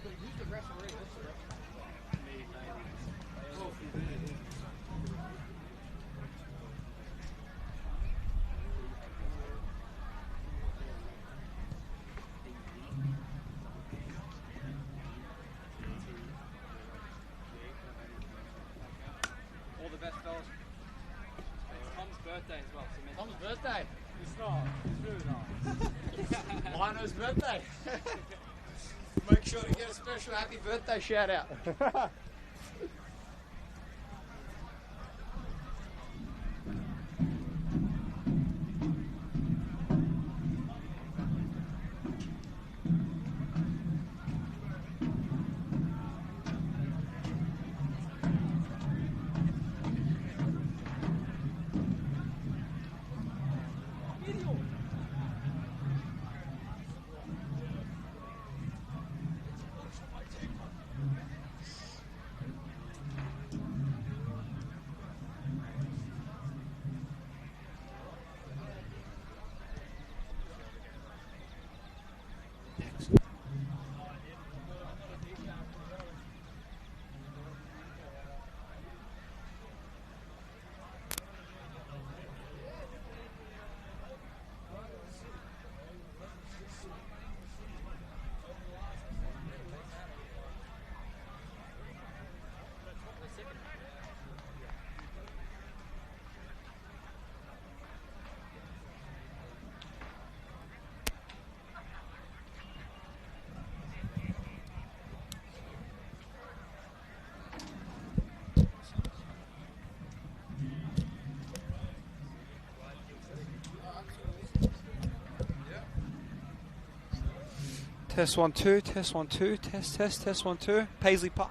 Who's the referee? What's the referee? Me, all the best, fellas. It's Tom's birthday as well. So Tom's birthday? It's not. It's really not. Lino's birthday. Make sure to get a special happy birthday shout out. Test 1 2, test 1 2, test 1 2. Paisley Park.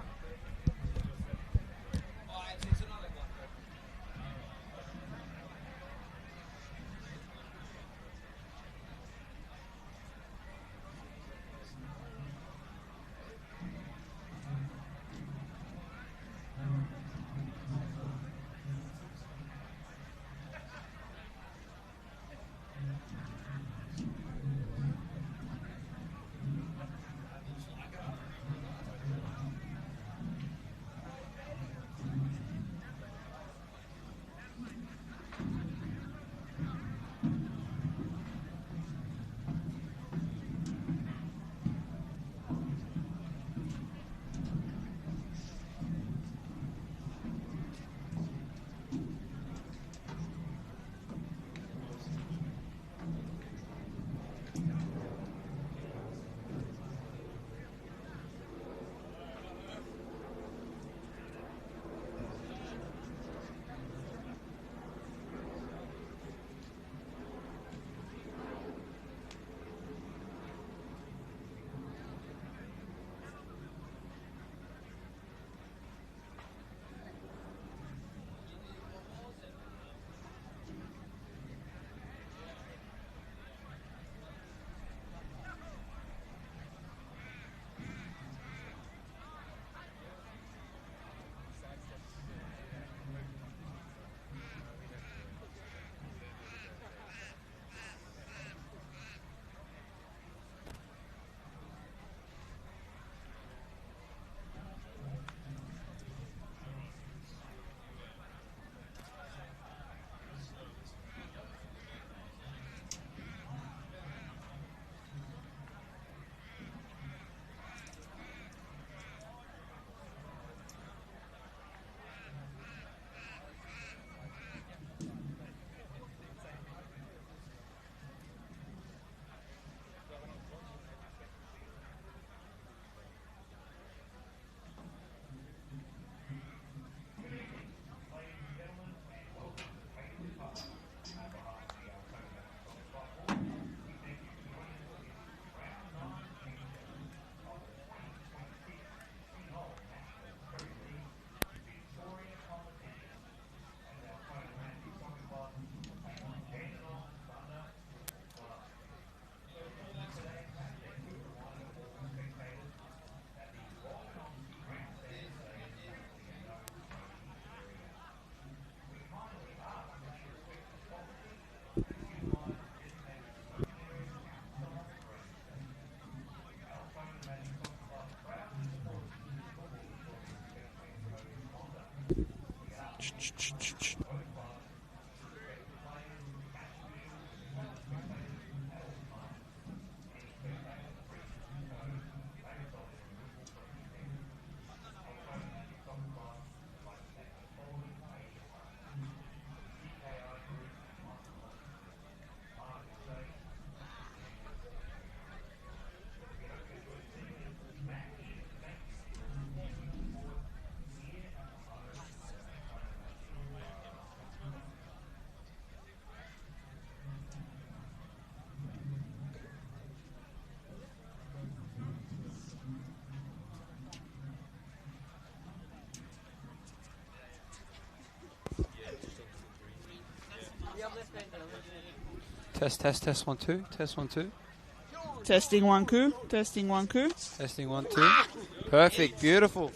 Test 1 2. Test 1 2. Testing 1 2. Testing 1 2. Testing 1 2. Perfect. Beautiful.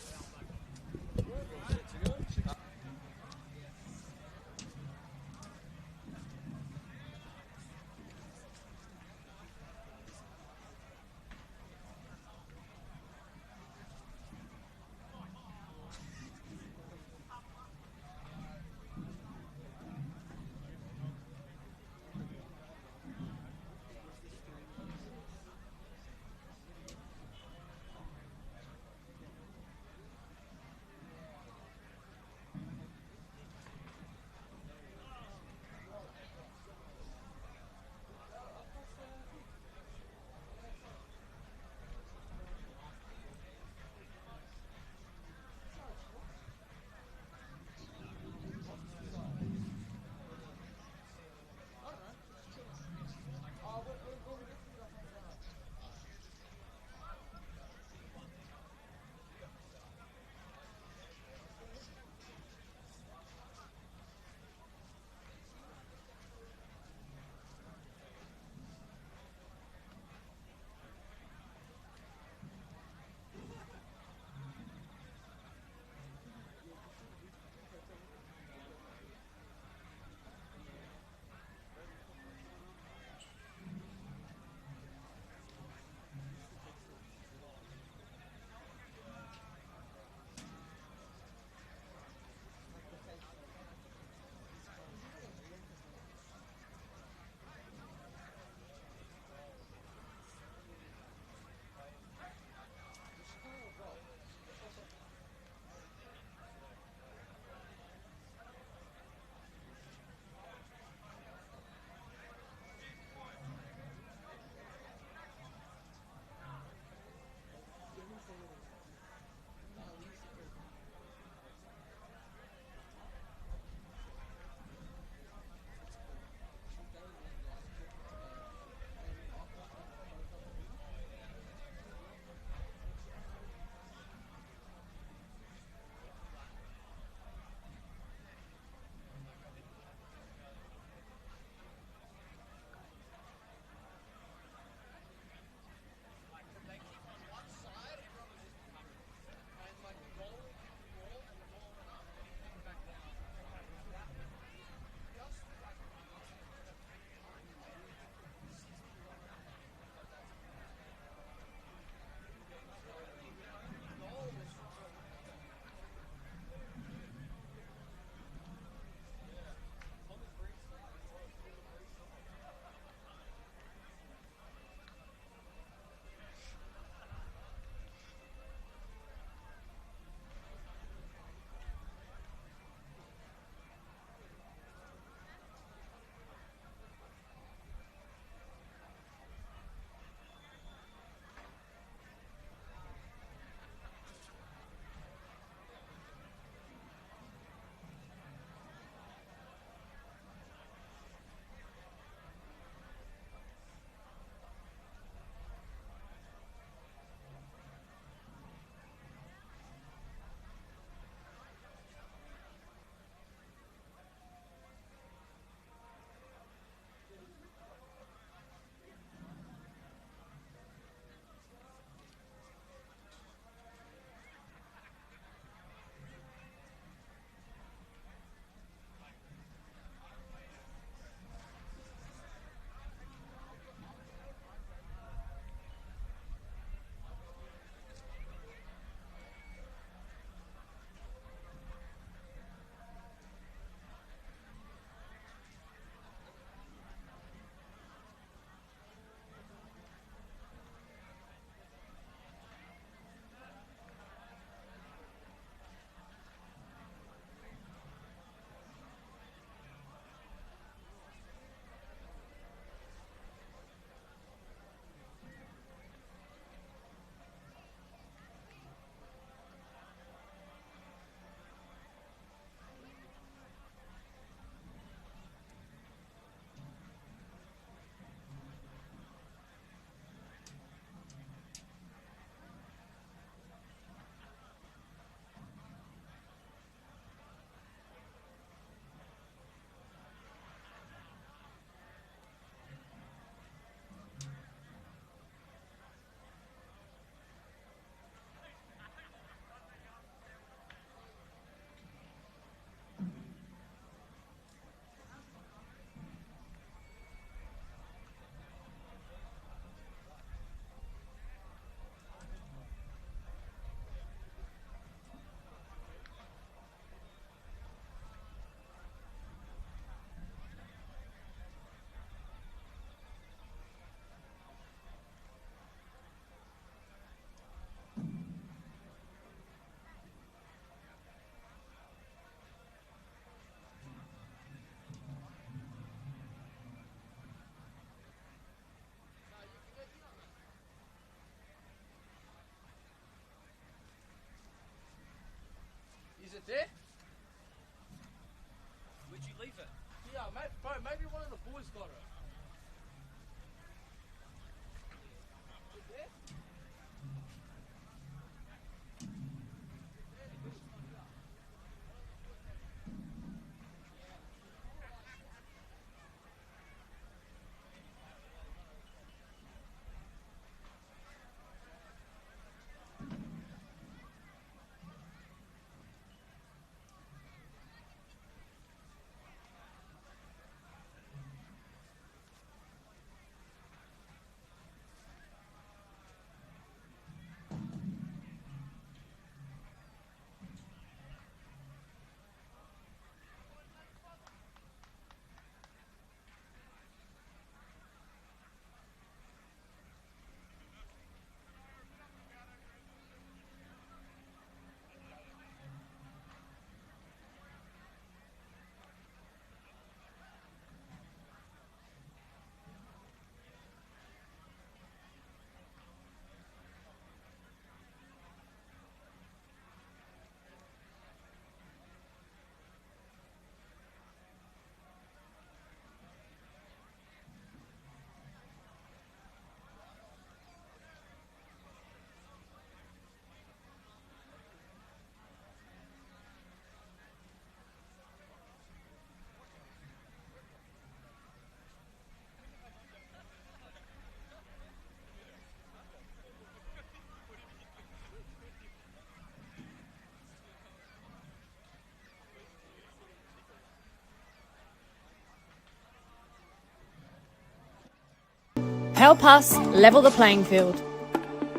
Help us level the playing field.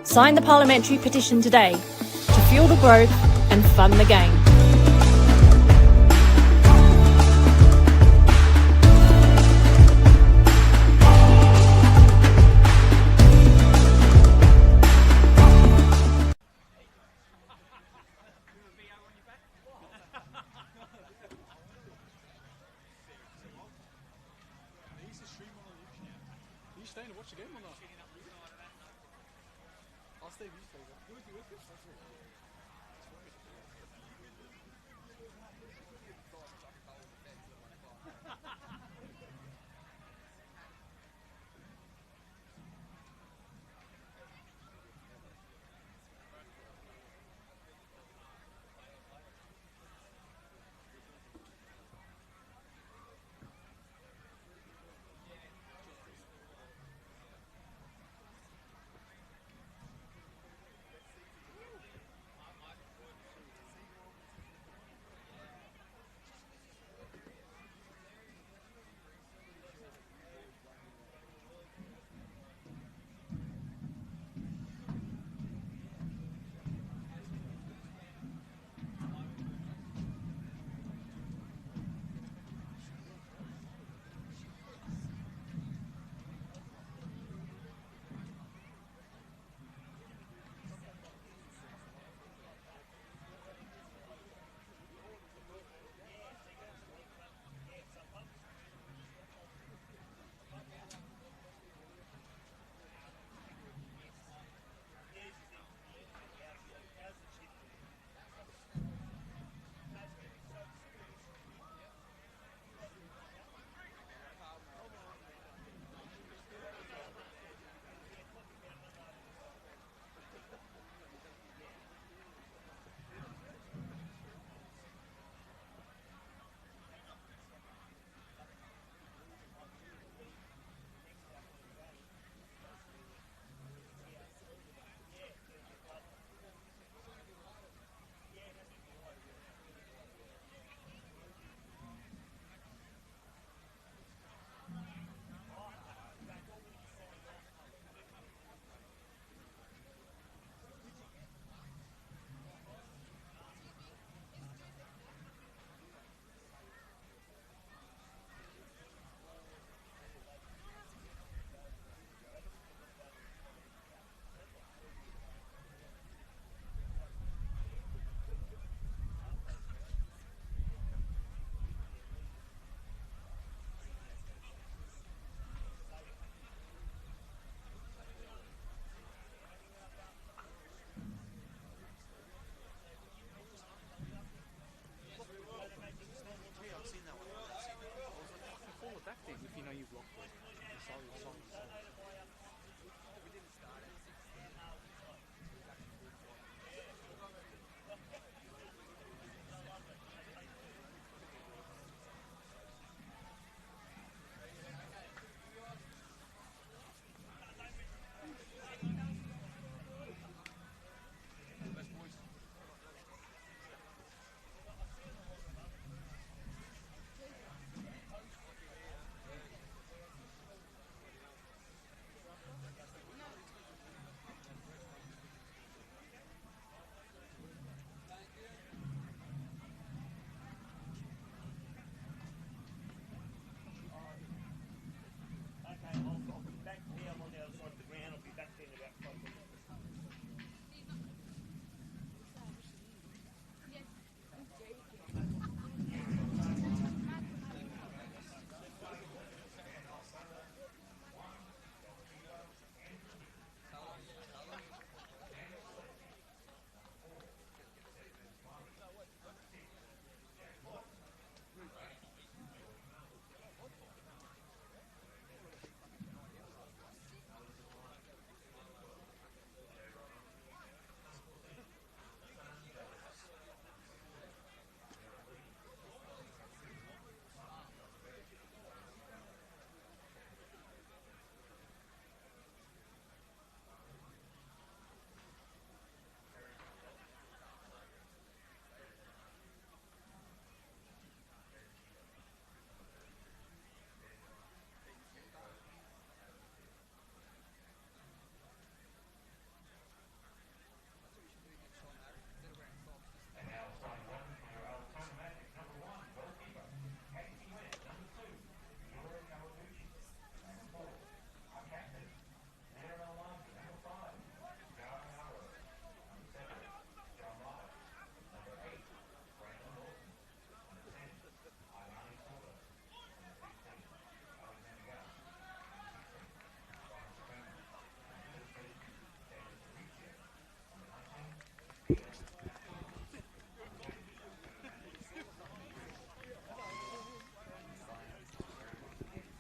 Sign the parliamentary petition today to fuel the growth and fund the game. Are you staying to watch the game or not? I'll stay with you,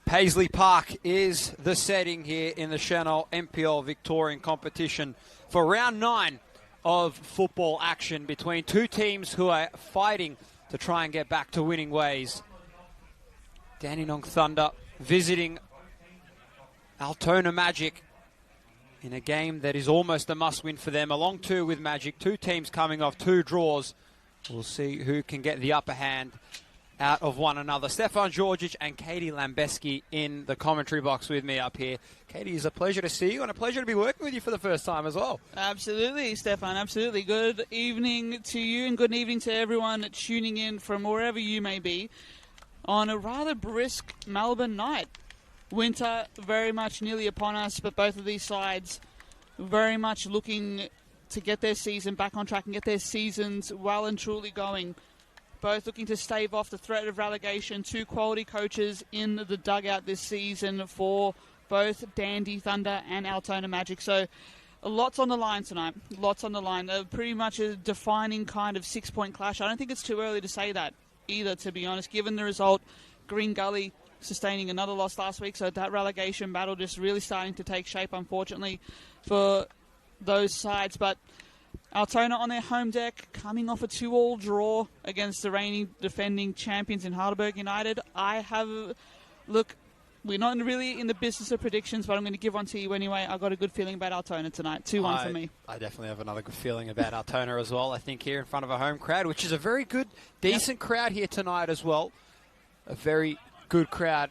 Paisley Park is the setting here in the Senol NPL Victorian competition for round 9 of football action between two teams who are fighting to try and get back to winning ways. Dandenong Thunder visiting Altona Magic in a game that is almost a must-win for them. Along two with Magic, two teams coming off 2 draws. We'll see who can get the upper hand out of one another. Stefan Georgic and Katie Lambeski in the commentary box with me up here. Katie, it's a pleasure to see you and a pleasure to be working with you for the first time as well. Absolutely, Stefan, absolutely. Good evening to you and good evening to everyone tuning in from wherever you may be on a rather brisk Melbourne night. Winter very much nearly upon us, but both of these sides very much looking to get their season back on track and get their seasons well and truly going. Both looking to stave off the threat of relegation. 2 quality coaches in the dugout this season for both Dandy Thunder and Altona Magic. So lots on the line tonight. Lots on the line. Pretty much a defining kind of 6-point clash. I don't think it's too early to say that either, to be honest, given the result. Green Gully sustaining another loss last week. So that relegation battle just really starting to take shape, unfortunately, for those sides. But Altona on their home deck, coming off a 2-2 draw against the reigning defending champions in Heidelberg United. We're not really in the business of predictions, but I'm going to give one to you anyway. I've got a good feeling about Altona tonight. 2-1 for me. I definitely have another good feeling about Altona as well. I think here in front of a home crowd, which is a very good, decent crowd here tonight as well. A very good crowd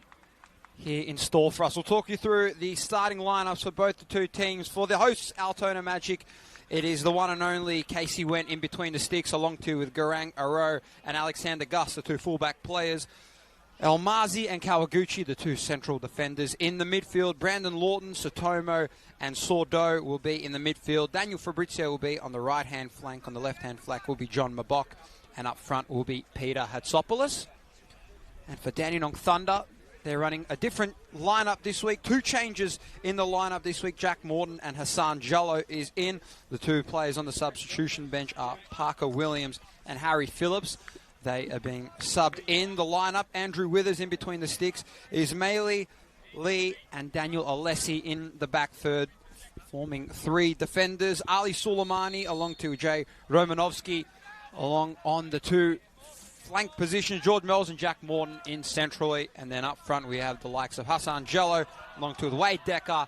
here in store for us. We'll talk you through the starting lineups for both the two teams. For the hosts, Altona Magic, it is the one and only Casey Went in between the sticks, along to with Garang Aro and Alexander Gus, the 2 fullback players. Elmazi and Kawaguchi, the 2 central defenders. In the midfield, Brandon Lawton, Sotomo and Sordo will be in the midfield. Daniel Fabrizio will be on the right-hand flank. On the left-hand flank will be John Mabok. And up front will be Peter Hatsopoulos. And for Dandenong Thunder, they're running a different lineup this week. 2 changes in the lineup this week. Jack Morton and Hassan Jallo is in. The 2 players on the substitution bench are Parker Williams and Harry Phillips. They are being subbed in the lineup. Andrew Withers in between the sticks. Ismaili Lee and Daniel Alessi in the back third, forming 3 defenders. Ali Soleimani along to Jay Romanovsky along on the 2 flank positions. George Mells and Jack Morton in centrally. And then up front we have the likes of Hassan Jello along to Wade Decker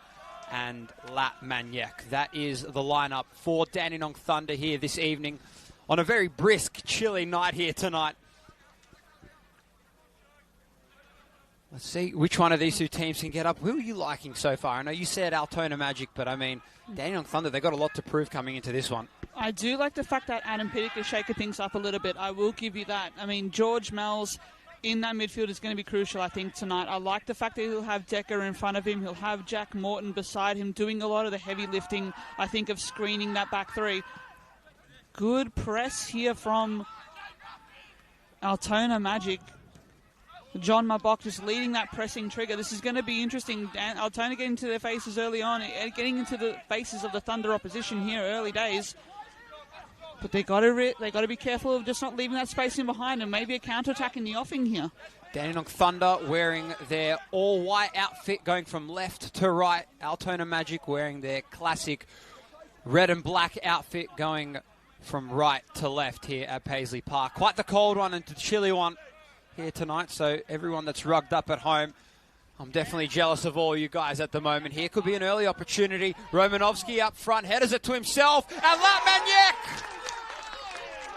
and Lat Maniac. That is the lineup for Dandenong Thunder here this evening on a very brisk, chilly night here tonight. Let's see which one of these 2 teams can get up. Who are you liking so far? I know you said Altona Magic, but I mean, Dandenong Thunder, they've got a lot to prove coming into this one. I do like the fact that Adam Piddick is shaking things up a little bit. I will give you that. I mean, George Mells in that midfield is going to be crucial, I think, tonight. I like the fact that he'll have Decker in front of him. He'll have Jack Morton beside him doing a lot of the heavy lifting, I think, of screening that back 3. Good press here from Altona Magic. John Mabok just leading that pressing trigger. This is going to be interesting. Altona getting into their faces early on, getting into the faces of the Thunder opposition here early days. But they got to be careful of just not leaving that space in behind and maybe a counter-attack in the offing here. Dandenong Thunder wearing their all-white outfit going from left to right. Altona Magic wearing their classic red and black outfit going from right to left here at Paisley Park. Quite the cold one and the chilly one here tonight, so everyone that's rugged up at home, I'm definitely jealous of all you guys at the moment here. Could be an early opportunity. Romanovsky up front, headers it to himself, and Latmaniak!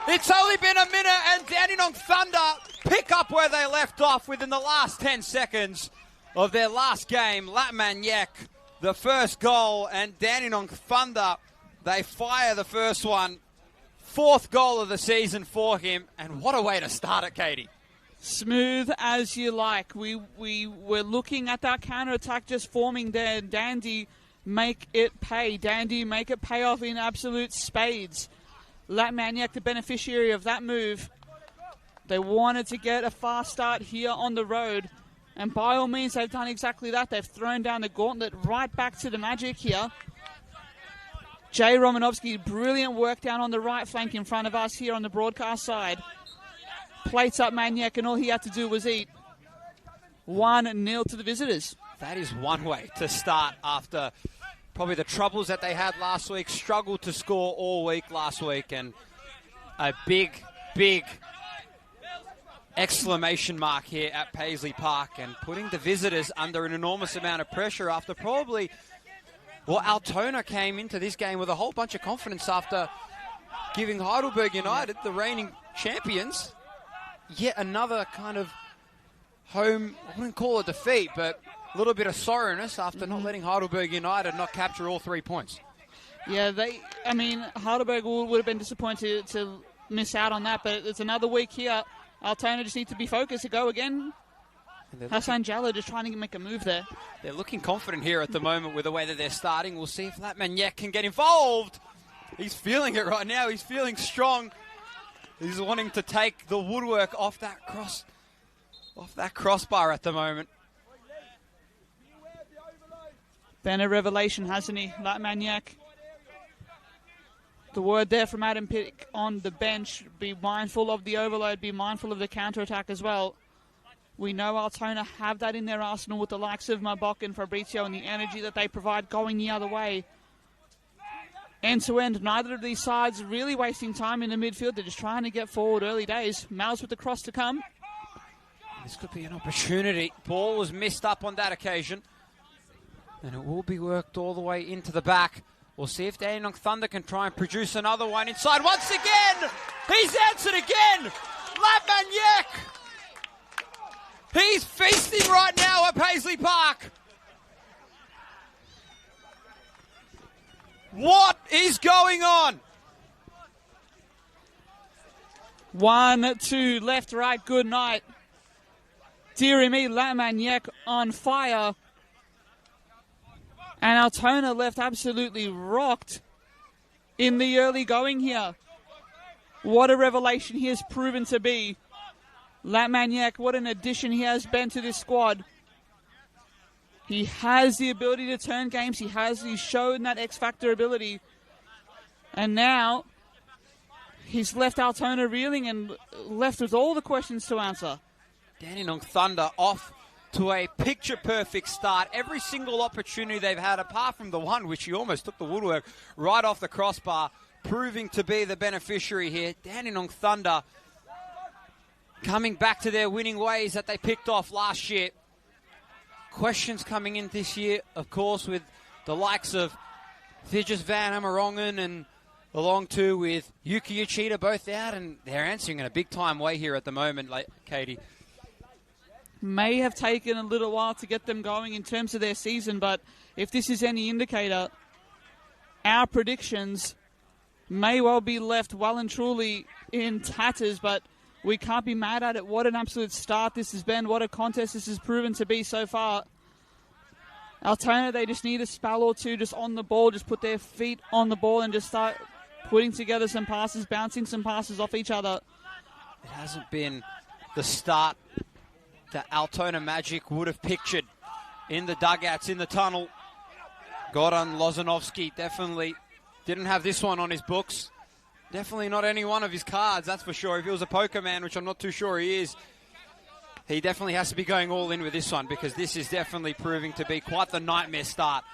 It's only been a minute, and Dandenong Thunder pick up where they left off within the last 10 seconds of their last game. Latmaniak, the first goal, and Dandenong Thunder, they fire the first one. 4th goal of the season for him, and what a way to start it, Katie. Smooth as you like. We were looking at that counter-attack just forming there. Dandy, make it pay. Dandy, make it pay off in absolute spades. Latmaniak, the beneficiary of that move. They wanted to get a fast start here on the road, and by all means, they've done exactly that. They've thrown down the gauntlet right back to the Magic here. Jay Romanovsky, brilliant work down on the right flank in front of us here on the broadcast side. Plates up Maniac, and all he had to do was eat. 1-0 to the visitors. That is one way to start after probably the troubles that they had last week. Struggled to score all week last week, and a big exclamation mark here at Paisley Park, and putting the visitors under an enormous amount of pressure after probably, well, Altona came into this game with a whole bunch of confidence after giving Heidelberg United, the reigning champions, yet another kind of home, I wouldn't call it defeat, but a little bit of sorrowness after not letting Heidelberg United not capture all 3 points. Yeah, Heidelberg would have been disappointed to miss out on that, but it's another week here. Altona just need to be focused to go again. Hassan Jallo just trying to make a move there. They're looking confident here at the moment with the way that they're starting. We'll see if Latmaniak can get involved. He's feeling it right now. He's feeling strong. He's wanting to take the woodwork off that crossbar at the moment. Been a revelation, hasn't he, Latmaniak? The word there from Adam Pick on the bench, be mindful of the overload, be mindful of the counter-attack as well. We know Altona have that in their arsenal with the likes of Mabok and Fabrizio and the energy that they provide going the other way. End to end, neither of these sides really wasting time in the midfield. They're just trying to get forward early days. Mal's with the cross to come. This could be an opportunity. Ball was missed up on that occasion, and it will be worked all the way into the back. We'll see if Dandenong Thunder can try and produce another one inside once again. He's answered again. Latmaniak. He's feasting right now at Paisley Park. What is going on? 1-2, left, right, good night. Deary me, Latmaniak on fire. And Altona left absolutely rocked in the early going here. What a revelation he has proven to be. Latmaniak, what an addition he has been to this squad. He has the ability to turn games. He's shown that X-Factor ability. And now he's left Altona reeling and left with all the questions to answer. Dandenong Thunder off to a picture-perfect start. Every single opportunity they've had, apart from the one which he almost took the woodwork right off the crossbar, proving to be the beneficiary here. Dandenong Thunder coming back to their winning ways that they picked off last year. Questions coming in this year, of course, with the likes of Thijs Van Amerongen and along too with Yuki Uchida both out, and they're answering in a big-time way here at the moment, like Katie. May have taken a little while to get them going in terms of their season, but if this is any indicator, our predictions may well be left well and truly in tatters, but we can't be mad at it. What an absolute start this has been. What a contest this has proven to be so far. Altona, they just need a spell or two just on the ball, just put their feet on the ball and just start putting together some passes, bouncing some passes off each other. It hasn't been the start that Altona Magic would have pictured in the dugouts, in the tunnel. Goran Lozanovsky definitely didn't have this one on his books. Definitely not any one of his cards, that's for sure. If he was a poker man, which I'm not too sure he is, he definitely has to be going all in with this one, because this is definitely proving to be quite the nightmare start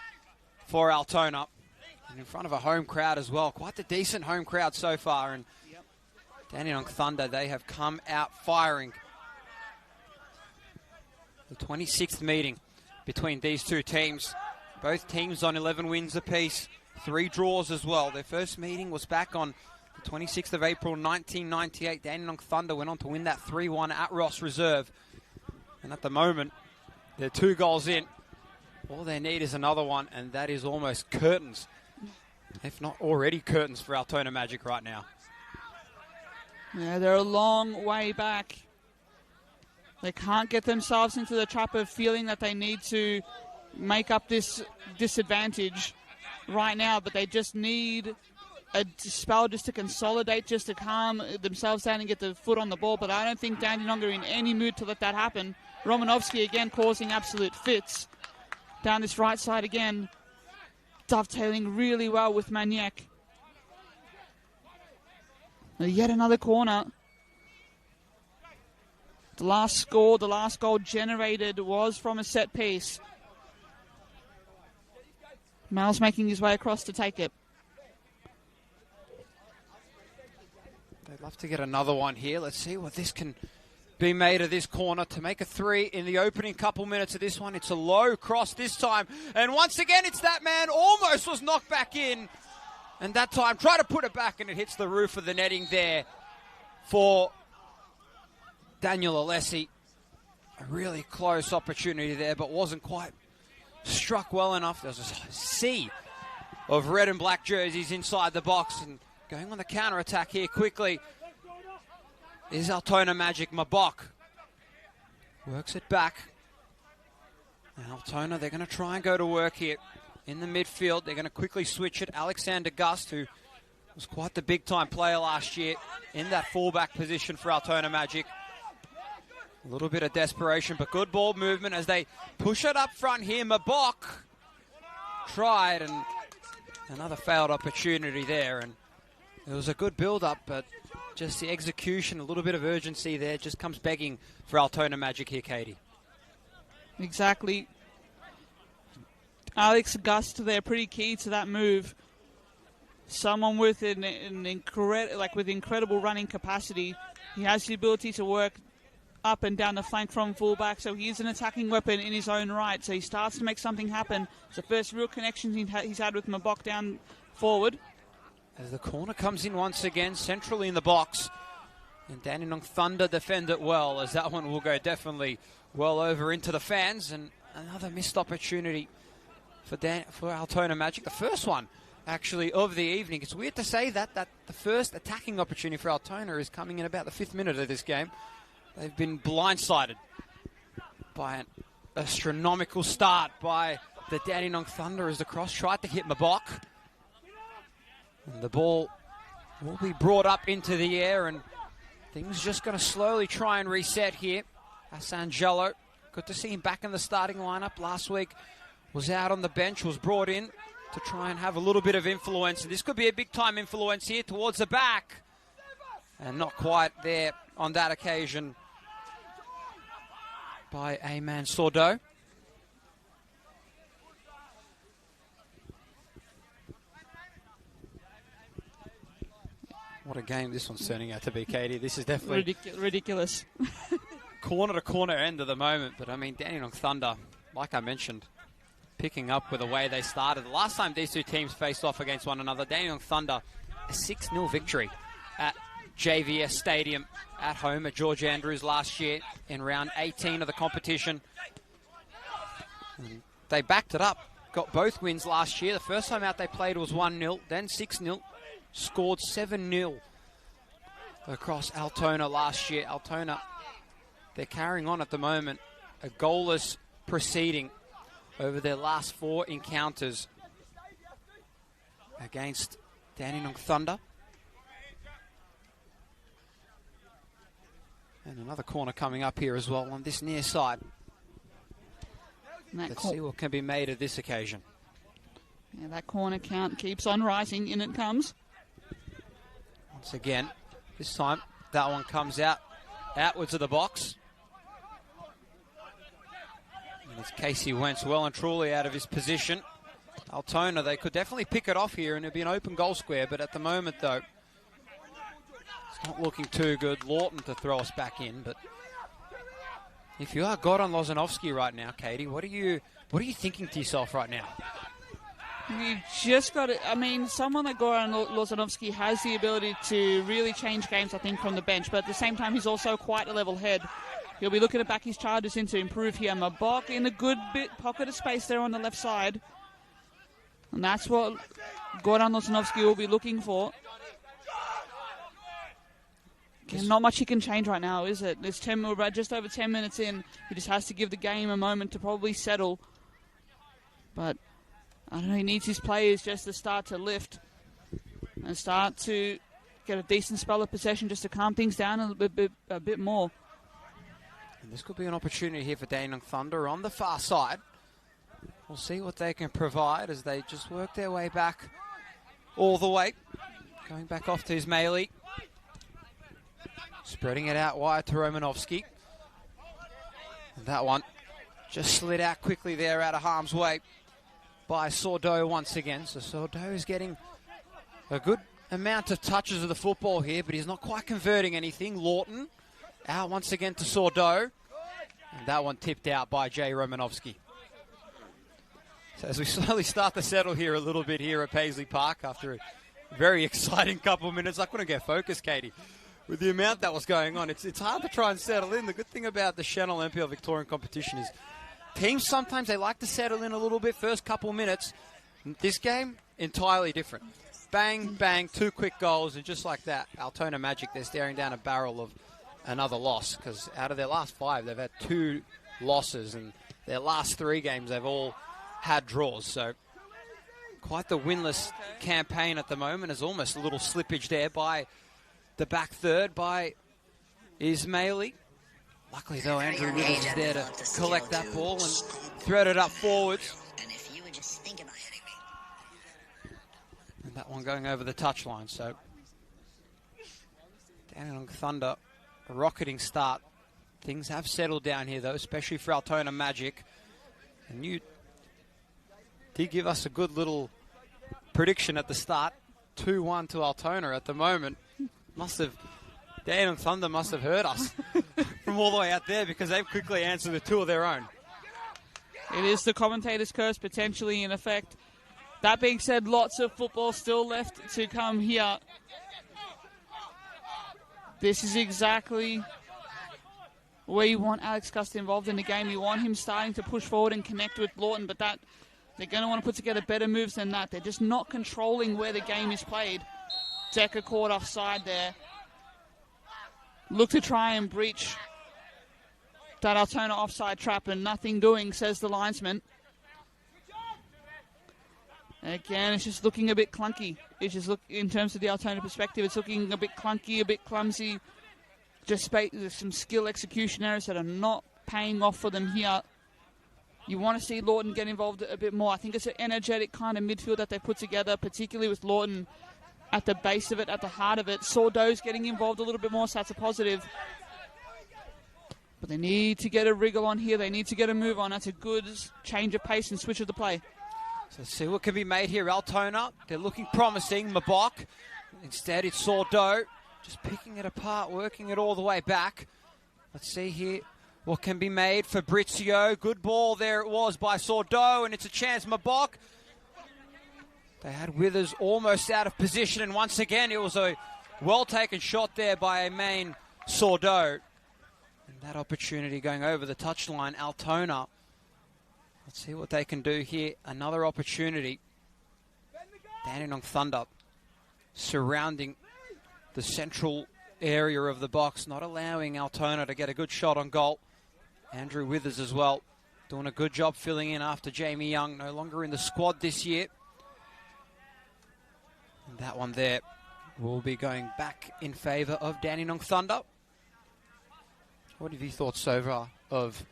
for Altona. And in front of a home crowd as well. Quite the decent home crowd so far. And Dandenong Thunder, they have come out firing. The 26th meeting between these two teams. Both teams on 11 wins apiece, 3 draws as well. Their first meeting was back on the 26th of April, 1998. Dandenong Thunder went on to win that 3-1 at Ross Reserve. And at the moment, they're 2 goals in. All they need is another one, and that is almost curtains, if not already curtains for Altona Magic right now. Yeah, they're a long way back. They can't get themselves into the trap of feeling that they need to make up this disadvantage right now, but they just need a spell just to consolidate, just to calm themselves down and get the foot on the ball. But I don't think Dandenong are in any mood to let that happen. Romanovsky again causing absolute fits down this right side again, dovetailing really well with Maniak. Yet another corner. The last goal generated was from a set piece. Mal's making his way across to take it. They'd love to get another one here. Let's see what this can be made of this corner to make a 3 in the opening couple minutes of this one. It's a low cross this time. And once again, it's that man almost was knocked back in. And that time, try to put it back, and it hits the roof of the netting there for Daniel Alessi. A really close opportunity there, but wasn't quite struck well enough. There's a sea of red and black jerseys inside the box, and going on the counter-attack here quickly is Altona Magic. Mabok works it back. And Altona, they're going to try and go to work here in the midfield. They're going to quickly switch it. Alexander Gust, who was quite the big-time player last year in that fullback position for Altona Magic. A little bit of desperation, but good ball movement as they push it up front here. Mabok tried, and another failed opportunity there. And it was a good build-up, but just the execution, a little bit of urgency there, just comes begging for Altona Magic here, Katie. Exactly. Alex Gust there, pretty key to that move. Someone with with incredible running capacity. He has the ability to work up and down the flank from fullback, so he is an attacking weapon in his own right. So he starts to make something happen. It's the first real connection he's had with Mabok down forward. As the corner comes in once again, centrally in the box. And Dandenong Thunder defend it well, as that one will go definitely well over into the fans. And another missed opportunity for Altona Magic. The first one, actually, of the evening. It's weird to say that the first attacking opportunity for Altona is coming in about the 5th minute of this game. They've been blindsided by an astronomical start by the Dandenong Thunder as the cross tried to hit Mabok. And the ball will be brought up into the air, and things just going to slowly try and reset here. Hassan Jallo, good to see him back in the starting lineup. Last week was out on the bench, was brought in to try and have a little bit of influence. And this could be a big-time influence here towards the back. And not quite there on that occasion by Ayman Sordo. What a game this one's turning out to be, Katie. This is definitely ridiculous. corner-to-corner end at the moment. But, I mean, Dandenong Thunder, like I mentioned, picking up with the way they started. The last time these two teams faced off against one another, Dandenong Thunder, a 6-0 victory at JVS Stadium at home at George Andrews last year in round 18 of the competition. And they backed it up, got both wins last year. The first time out they played was 1-0, then 6-0. Scored 7-0 across Altona last year. Altona, they're carrying on at the moment, a goalless proceeding over their last 4 encounters against Dandenong Thunder. And another corner coming up here as well on this near side. Let's see what can be made of this occasion. Yeah, that corner count keeps on rising, in it comes. Once again, this time that one comes outwards of the box. And it's Casey Wentz well and truly out of his position. Altona, they could definitely pick it off here and it'd be an open goal square, but at the moment though, it's not looking too good. Lawton to throw us back in, but if you are Goran Lozanovsky right now, Katie, what are you thinking to yourself right now? You just got to, I mean, someone like Goran Lozanovsky has the ability to really change games, I think, from the bench. But at the same time, he's also quite a level head. He'll be looking to back his charges in to improve here. Mabok in a good pocket of space there on the left side. And that's what Goran Lozanovsky will be looking for. Not much he can change right now, is it? We're about just over 10 minutes in. He just has to give the game a moment to probably settle. But I don't know, he needs his players just to start to lift and start to get a decent spell of possession just to calm things down a bit more. And this could be an opportunity here for Dandenong Thunder on the far side. We'll see what they can provide as they just work their way back all the way. Going back off to Ismaili. Spreading it out wide to Romanovsky. And that one just slid out quickly there out of harm's way by Sordo once again. So Sordo is getting a good amount of touches of the football here, but he's not quite converting anything. Lawton out once again to Sordo. And that one tipped out by Jay Romanovsky. So as we slowly start to settle here a little bit here at Paisley Park after a very exciting couple of minutes. I couldn't get focused, Katie, with the amount that was going on. It's hard to try and settle in. The good thing about the Senol NPL Victorian competition is teams sometimes they like to settle in a little bit first couple of minutes. This game, entirely different. Bang, bang, 2 quick goals, and just like that, Altona Magic, they're staring down a barrel of another loss, because out of their last 5, they've had 2 losses, and their last 3 games, they've all had draws. So quite the winless campaign at the moment. There's almost a little slippage there by the back third by Ismaili. Luckily, though, Andrew Withers is there to collect that ball and thread it up forwards. And that one going over the touchline. So Dandenong Thunder, a rocketing start. Things have settled down here, though, especially for Altona Magic. And you did give us a good little prediction at the start. 2-1 to Altona at the moment. Dandenong Thunder must have heard us from all the way out there, because they've quickly answered the 2 of their own. It is the commentator's curse potentially in effect. That being said, lots of football still left to come here. This is exactly where you want Alex Custer involved in the game. You want him starting to push forward and connect with Lawton, but that they're going to want to put together better moves than that. They're just not controlling where the game is played. Decker caught offside there. Look to try and breach that Altona offside trap, and nothing doing, says the linesman. Again, it's just looking a bit clunky. It's just in terms of the Altona perspective, it's looking a bit clunky, a bit clumsy. Just there's some skill execution errors that are not paying off for them here. You want to see Lawton get involved a bit more. I think it's an energetic kind of midfield that they put together, particularly with Lawton at the base of it, at the heart of it. Sordo's getting involved a little bit more, so that's a positive. But they need to get a wriggle on here. They need to get a move on. That's a good change of pace and switch of the play. So let's see what can be made here. Altona, they're looking promising. Mabok, instead it's Sordo, just picking it apart, working it all the way back. Let's see here what can be made. Fabrizio, good ball there it was by Sordo, and it's a chance. Mabok, they had Withers almost out of position, and once again it was a well-taken shot there by a main Sordo. And that opportunity going over the touchline, Altona. Let's see what they can do here. Another opportunity. Dandenong Thunder surrounding the central area of the box, not allowing Altona to get a good shot on goal. Andrew Withers as well, doing a good job filling in after Jamie Young, no longer in the squad this year. And that one there will be going back in favour of Dandenong Thunder. What have you thought so far of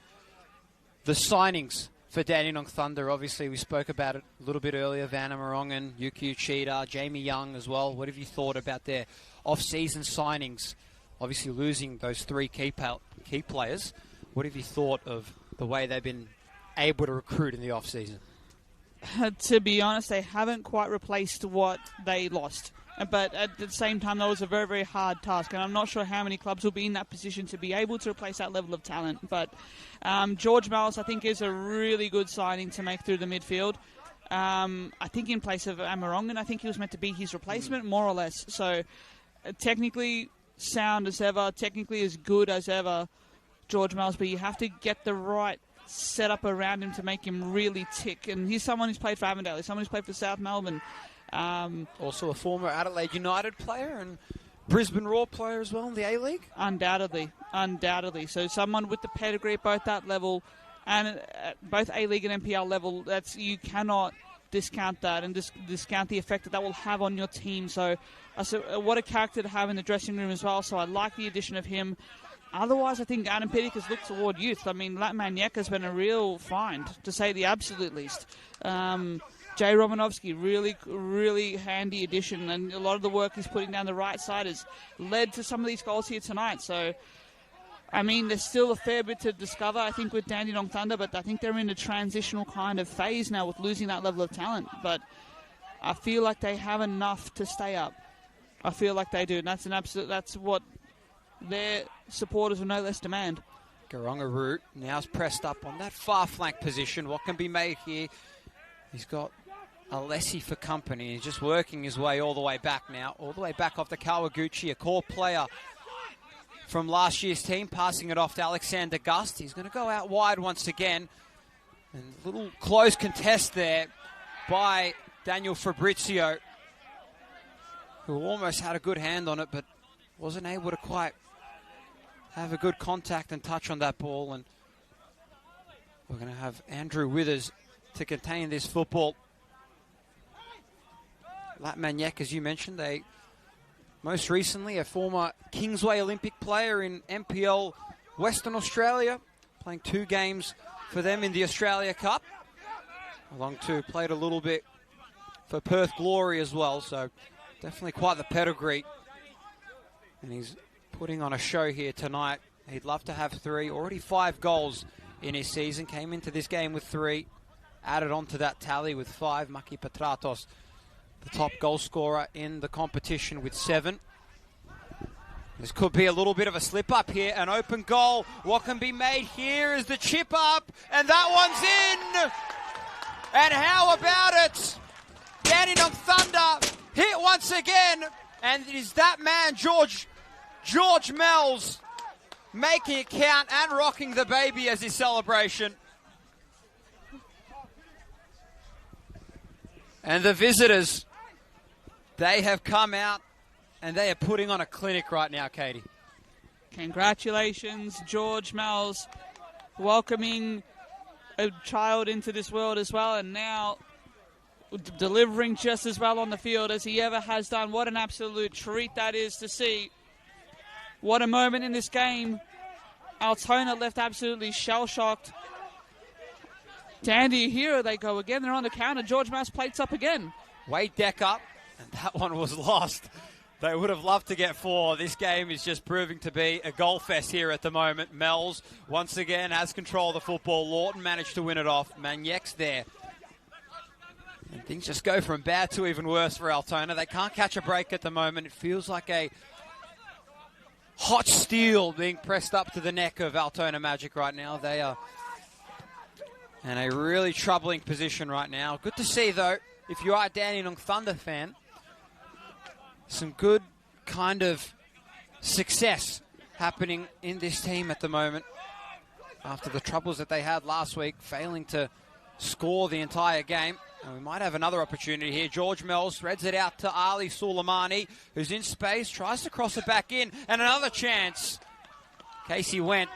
the signings for Dandenong Thunder? Obviously, we spoke about it a little bit earlier. Vanna Morongan, Yuki Uchida, Jamie Young as well. What have you thought about their off-season signings? Obviously, losing those 3 key players. What have you thought of the way they've been able to recruit in the off-season? To be honest, they haven't quite replaced what they lost. But at the same time, that was a very, very hard task. And I'm not sure how many clubs will be in that position to be able to replace that level of talent. But George Malice, I think, is a really good signing to make through the midfield. I think in place of Amarongan, I think he was meant to be his replacement, more or less. So technically sound as ever, technically as good as ever, George Malice. But you have to get the right setup around him to make him really tick. And he's someone who's played for Avondale. He's someone who's played for South Melbourne. Also a former Adelaide United player and Brisbane Roar player as well in the A-League? Undoubtedly. So someone with the pedigree at both that level and at both A-League and NPL level, you cannot discount that and discount the effect that will have on your team. So what a character to have in the dressing room as well. So I like the addition of him. Otherwise, I think Adam Pettick has looked toward youth. I mean, Latman Yek has been a real find, to say the absolute least. Jay Romanovsky, really, really handy addition, and a lot of the work he's putting down the right side has led to some of these goals here tonight. So I mean, there's still a fair bit to discover, I think, with Dandenong Thunder, but I think they're in a transitional kind of phase now with losing that level of talent. But I feel like they have enough to stay up. I feel like they do, and that's what their supporters will no less demand. Garongaroo now's pressed up on that far flank position. What can be made here? He's got Alessi for company. He's just working his way all the way back now. All the way back off to Kawaguchi, a core player from last year's team, passing it off to Alexander Gust. He's going to go out wide once again. And a little close contest there by Daniel Fabrizio, who almost had a good hand on it, but wasn't able to quite have a good contact and touch on that ball. And we're going to have Andrew Withers to contain this football. Lat Maniac, as you mentioned, most recently a former Kingsway Olympic player in NPL Western Australia, playing 2 games for them in the Australia Cup. Along to played a little bit for Perth Glory as well, so definitely quite the pedigree. And he's putting on a show here tonight. He'd love to have 3, already 5 goals in his season. Came into this game with 3, added on to that tally with 5. Maki Petratos, the top goal scorer in the competition with 7. This could be a little bit of a slip up here. An open goal. What can be made here is the chip up, and that one's in. And how about it? Dandenong Thunder hit once again, and it is that man, George Mells, making it count and rocking the baby as his celebration. And the visitors, they have come out and they are putting on a clinic right now, Katie. Congratulations, George Mells, welcoming a child into this world as well, and now delivering just as well on the field as he ever has done. What an absolute treat that is to see. What a moment in this game. Altona left absolutely shell-shocked. Dandy, here they go again. They're on the counter. George Mells plates up again. Wade Deck up, and that one was lost. They would have loved to get 4. This game is just proving to be a goal fest here at the moment. Mells, once again, has control of the football. Lawton managed to win it off. Maniac's there. And things just go from bad to even worse for Altona. They can't catch a break at the moment. It feels like a hot steel being pressed up to the neck of Altona Magic right now. They are in a really troubling position right now. Good to see, though, if you are a Dandenong Thunder fan, some good kind of success happening in this team at the moment after the troubles that they had last week, failing to score the entire game. And we might have another opportunity here. George Mells threads it out to Ali Suleimani, who's in space, tries to cross it back in, and another chance. Casey Went.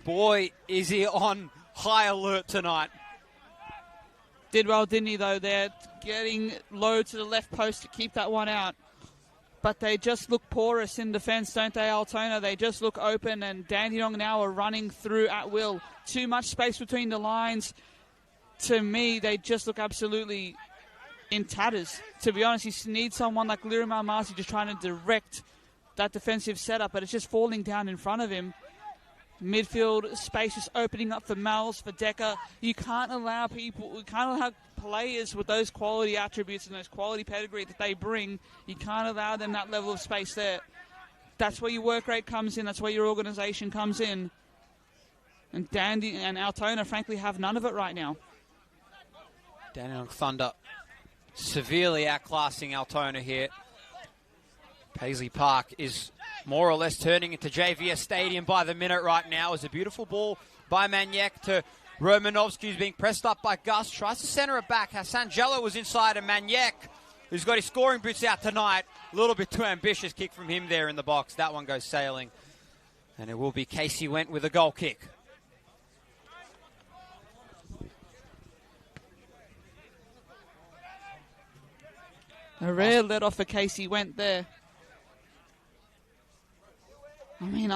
Boy, is he on high alert tonight. Did well, didn't he, though? They're getting low to the left post to keep that one out. But they just look porous in defence, don't they, Altona? They just look open, and Dandenong now are running through at will. Too much space between the lines. To me, they just look absolutely in tatters. To be honest, you need someone like Lirimal Marcy just trying to direct that defensive setup, but it's just falling down in front of him. Midfield space is opening up for Mells, for Decker. You can't allow players with those quality attributes and those quality pedigree that they bring, you can't allow them that level of space there. That's where your work rate comes in. That's where your organisation comes in. And Dandy and Altona, frankly, have none of it right now. Dandenong Thunder severely outclassing Altona here. Paisley Park is more or less turning into JVS Stadium by the minute right now. It's a beautiful ball by Maniac to Romanovsky, who's being pressed up by Gus. Tries to centre it back. Hassan Jello was inside, and Maniac, who's got his scoring boots out tonight. A little bit too ambitious kick from him there in the box. That one goes sailing. And it will be Casey Went with a goal kick. A rare let off for Casey Went there. I mean,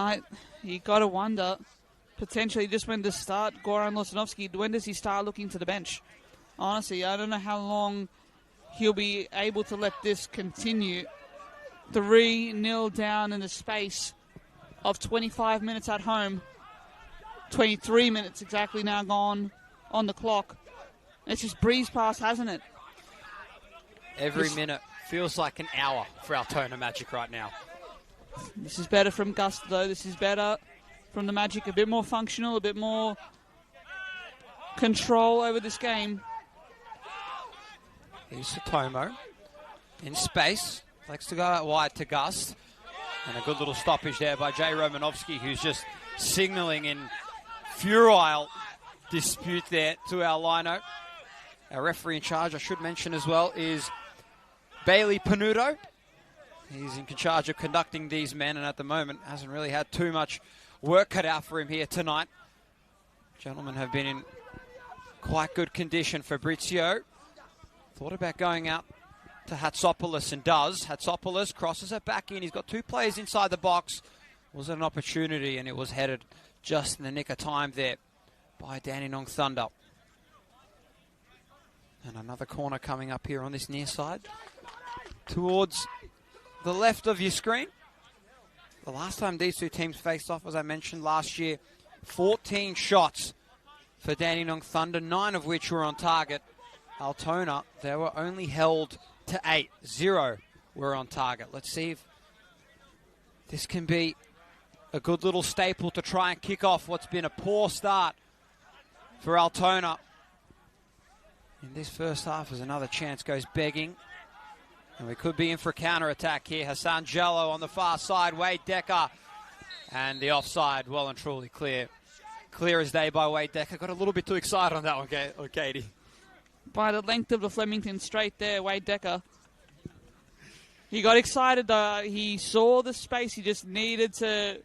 you got to wonder, potentially just when to start Goran Losinovsky, when does he start looking to the bench? Honestly, I don't know how long he'll be able to let this continue. 3-0 down in the space of 25 minutes at home. 23 minutes exactly now gone on the clock. It's just breezed past, hasn't it? Every minute feels like an hour for Altona Magic right now. This is better from Gus, though. This is better from the Magic. A bit more functional, a bit more control over this game. Here's Satomo in space. Likes to go out wide to Gus. And a good little stoppage there by Jay Romanovsky, who's just signalling in furile dispute there to our lino. Our referee in charge, I should mention as well, is Bailey Panuto. He's in charge of conducting these men, and at the moment hasn't really had too much work cut out for him here tonight. Gentlemen have been in quite good condition. Fabrizio thought about going out to Hatsopoulos and does. Hatsopoulos crosses it back in. He's got two players inside the box. Was an opportunity, and it was headed just in the nick of time there by Dandenong Thunder. And another corner coming up here on this near side towards the left of your screen. The last time these two teams faced off, as I mentioned last year, 14 shots for Dandenong Thunder, 9 of which were on target. Altona, they were only held to 8. 0 were on target. Let's see if this can be a good little staple to try and kick off what's been a poor start for Altona. In this first half, as another chance goes begging. And we could be in for a counter-attack here. Hassan Jallo on the far side. Wade Decker. And the offside, well and truly clear. Clear as day by Wade Decker. Got a little bit too excited on that one, Katie. By the length of the Flemington straight there, Wade Decker. He got excited. He saw the space. He just needed to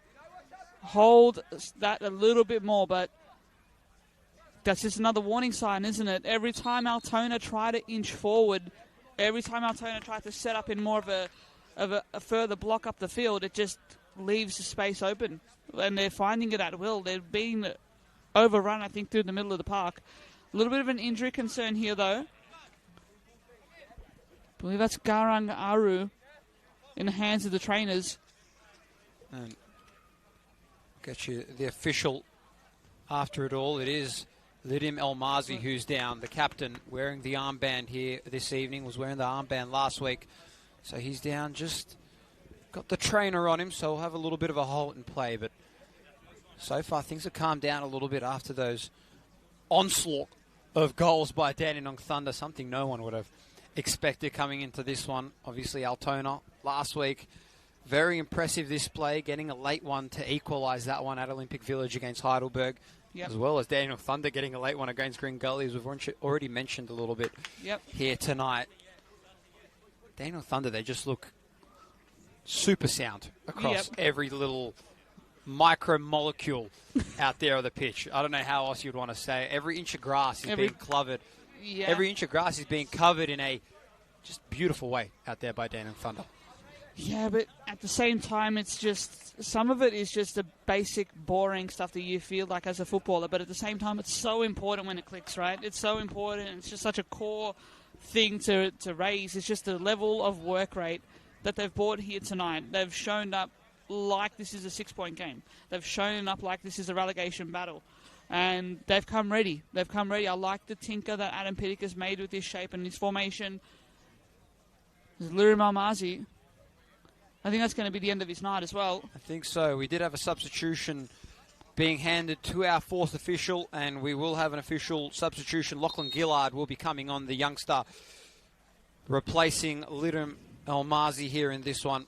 hold that a little bit more. But that's just another warning sign, isn't it? Every time Altona try to inch forward, every time Altona tries to set up in more of a further block up the field, it just leaves the space open. And they're finding it at will. They're being overrun, I think, through the middle of the park. A little bit of an injury concern here, though. I believe that's Garang Aru in the hands of the trainers. And get you the official after it all. It is Lidim Elmazi who's down. The captain wearing the armband here this evening, was wearing the armband last week. So he's down, just got the trainer on him, so we'll have a little bit of a halt in play. But so far things have calmed down a little bit after those onslaught of goals by Dandenong Thunder, something no one would have expected coming into this one. Obviously Altona last week, very impressive display, getting a late one to equalise that one at Olympic Village against Heidelberg. Yep. As well as Dandenong Thunder getting a late one against Green Gully, as we've already mentioned a little bit here tonight. Dandenong Thunder, they just look super sound across every little micromolecule out there of the pitch. I don't know how else you'd want to say it. Every inch of grass is being covered. Yeah. Every inch of grass is being covered in a just beautiful way out there by Dandenong Thunder. Yeah, but at the same time, it's just, some of it is just the basic, boring stuff that you feel like as a footballer, but at the same time, it's so important when it clicks, right? It's so important. It's just such a core thing to raise. It's just the level of work rate that they've brought here tonight. They've shown up like this is a 6-point game. They've shown up like this is a relegation battle. And they've come ready. They've come ready. I like the tinker that Adam Pittick has made with this shape and this formation. There's Lirim Almazi. I think that's going to be the end of his night as well. I think so. We did have a substitution being handed to our fourth official, and we will have an official substitution. Lachlan Gillard will be coming on, the youngster, replacing Lirim Almazi here in this one.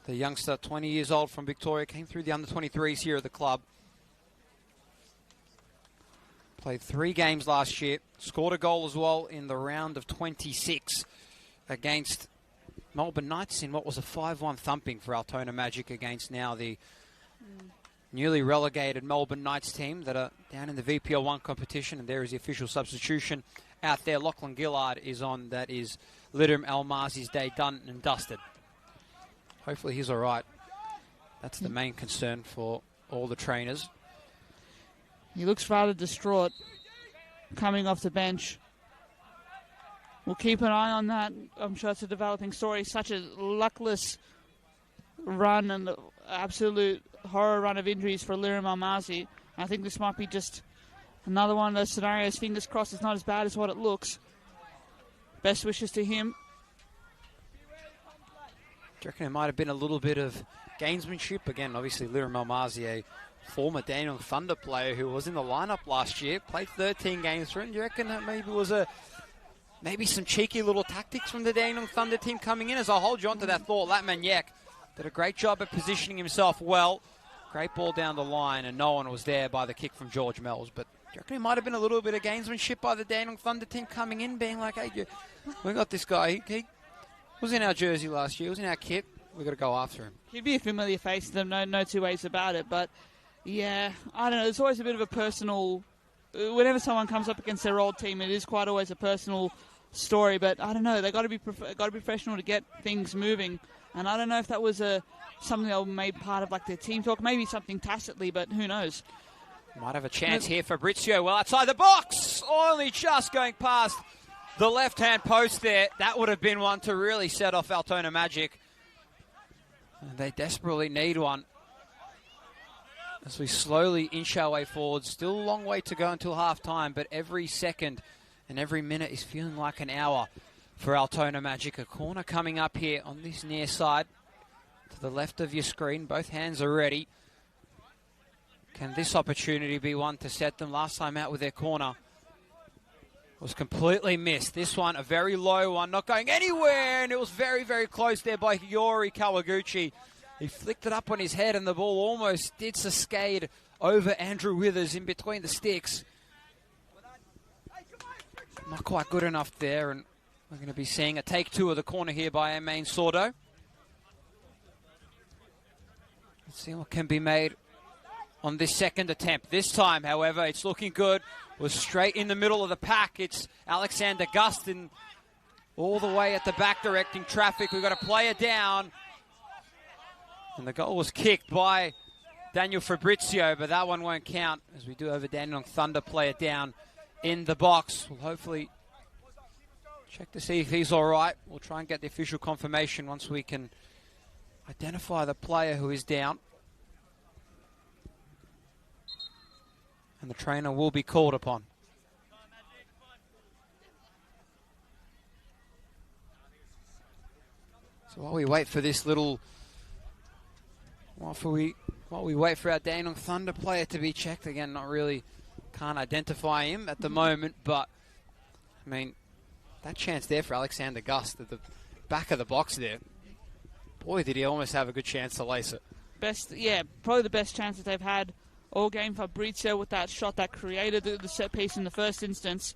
The youngster, 20 years old from Victoria, came through the under-23s here at the club. Played 3 games last year. Scored a goal as well in the round of 26 against Melbourne Knights in what was a 5-1 thumping for Altona Magic against now the newly relegated Melbourne Knights team that are down in the VPL 1 competition. And there is the official substitution out there. Lachlan Gillard is on. That is Lirim Almazi's day done and dusted. Hopefully he's all right. That's the main concern for all the trainers. He looks rather distraught coming off the bench. We'll keep an eye on that. I'm sure it's a developing story. Such a luckless run and absolute horror run of injuries for Liram Almazi. I think this might be just another one of those scenarios. Fingers crossed it's not as bad as what it looks. Best wishes to him. Do you reckon it might have been a little bit of gamesmanship? Again, obviously, Liram Almazi, a former Dandenong Thunder player who was in the lineup last year, played 13 games for it. Do you reckon that maybe was maybe some cheeky little tactics from the Dandenong Thunder team coming in? As I hold you on to that thought, Latman Yek did a great job at positioning himself well. Great ball down the line, and no one was there by the kick from George Mells. But do you reckon it might have been a little bit of gamesmanship by the Dandenong Thunder team coming in, being like, hey, we got this guy. He was in our jersey last year. He was in our kit. We've got to go after him. He'd be a familiar face to them, no two ways about it. But, yeah, I don't know. It's always a bit of a personal... Whenever someone comes up against their old team, it is quite always a personal story. But, I don't know. They've got to be professional to get things moving. And I don't know if that was something that made part of like their team talk. Maybe something tacitly, but who knows. Might have a chance here, Fabrizio. Well, outside the box. Only just going past the left-hand post there. That would have been one to really set off Altona Magic. And they desperately need one. As we slowly inch our way forward. Still a long way to go until half-time, but every second and every minute is feeling like an hour for Altona Magic. A corner coming up here on this near side. To the left of your screen. Both hands are ready. Can this opportunity be one to set them? Last time out with their corner was completely missed. This one, a very low one, not going anywhere, and it was very, very close there by Yori Kawaguchi. He flicked it up on his head, and the ball almost did cascade over Andrew Withers in between the sticks. Not quite good enough there, and we're going to be seeing a take two of the corner here by Amain Sordo. Let's see what can be made on this second attempt. This time, however, it's looking good. Was straight in the middle of the pack. It's Alexander Gustin all the way at the back directing traffic. We've got a player down. And the goal was kicked by Daniel Fabrizio, but that one won't count as we do have a Dandenong Thunder player down in the box. We'll hopefully check to see if he's all right. We'll try and get the official confirmation once we can identify the player who is down. And the trainer will be called upon. So while we wait for this little... While we wait for our Dandenong Thunder player to be checked, again, can't identify him at the moment, but, I mean, that chance there for Alexander Gust at the back of the box there. Boy, did he almost have a good chance to lace it. Probably the best chance that they've had all game. Fabrizio with that shot that created the set piece in the first instance.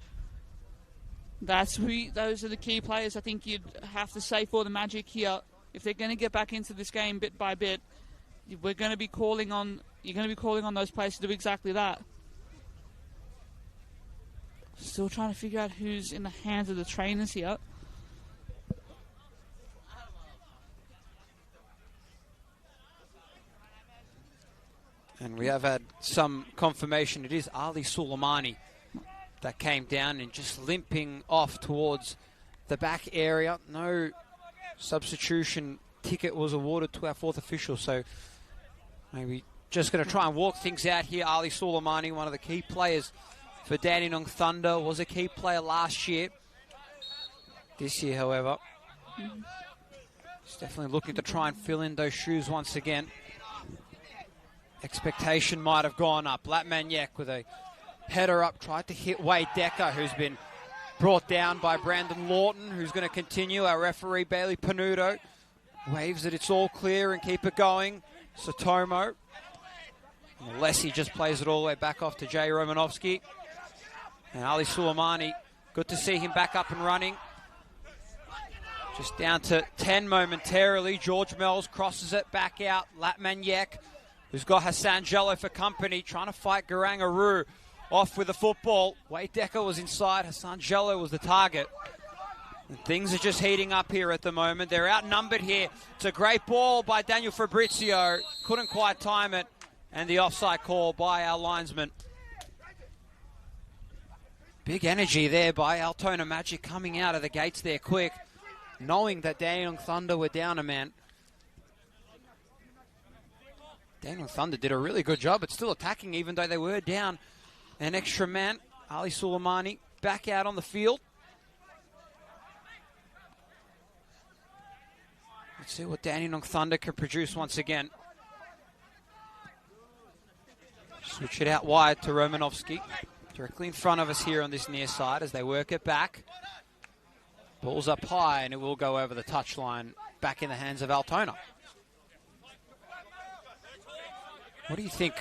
Those are the key players I think you'd have to say for the Magic here. If they're going to get back into this game bit by bit, you're going to be calling on those players to do exactly that. Still trying to figure out who's in the hands of the trainers here. And we have had some confirmation. It is Ali Suleimani that came down and just limping off towards the back area. No substitution ticket was awarded to our fourth official, so maybe just going to try and walk things out here. Ali Suleimani, one of the key players for Dandenong Thunder, was a key player last year. This year, however, he's definitely looking to try and fill in those shoes once again. Expectation might have gone up. Latmaniak with a header up, tried to hit Wade Decker, who's been brought down by Brandon Lawton, who's going to continue. Our referee, Bailey Panuto, waves that it's all clear and keep it going. Satomo. And Alessi just plays it all the way back off to Jay Romanovsky. And Ali Suleimani, good to see him back up and running. Just down to 10 momentarily. George Mells crosses it back out. Latmaniak, who's got Hassan Jello for company, trying to fight Garangaru off with the football. Wade Decker was inside. Hassan Jello was the target. And things are just heating up here at the moment. They're outnumbered here. It's a great ball by Daniel Fabrizio. Couldn't quite time it. And the offside call by our linesman. Big energy there by Altona Magic coming out of the gates there quick, knowing that Dandenong Thunder were down a man. Dandenong Thunder did a really good job, but still attacking even though they were down an extra man. Ali Suleimani back out on the field. Let's see what Dandenong Thunder can produce once again. Switch it out wide to Romanovsky. Directly in front of us here on this near side as they work it back. Ball's up high and it will go over the touchline, back in the hands of Altona. What do you think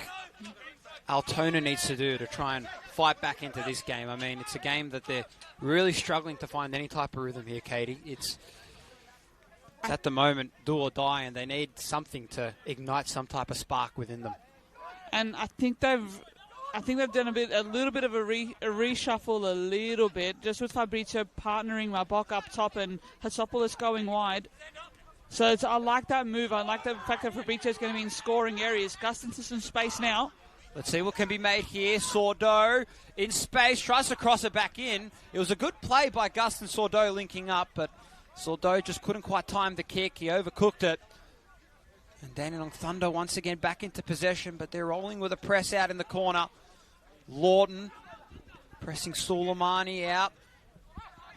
Altona needs to do to try and fight back into this game? I mean, it's a game that they're really struggling to find any type of rhythm here, Katie. It's at the moment do or die, and they need something to ignite some type of spark within them. And I think they've done a little bit of a reshuffle a little bit, just with Fabrizio partnering Mabok up top and Hatsopoulos going wide. So I like that move. I like the fact that Fabrizio's going to be in scoring areas. Gustin to some space now. Let's see what can be made here. Sordo in space, tries to cross it back in. It was a good play by Gustin Sordo linking up, but Sordo just couldn't quite time the kick. He overcooked it. And Dandenong Thunder once again back into possession, but they're rolling with a press out in the corner. Lawton pressing Suleimani out.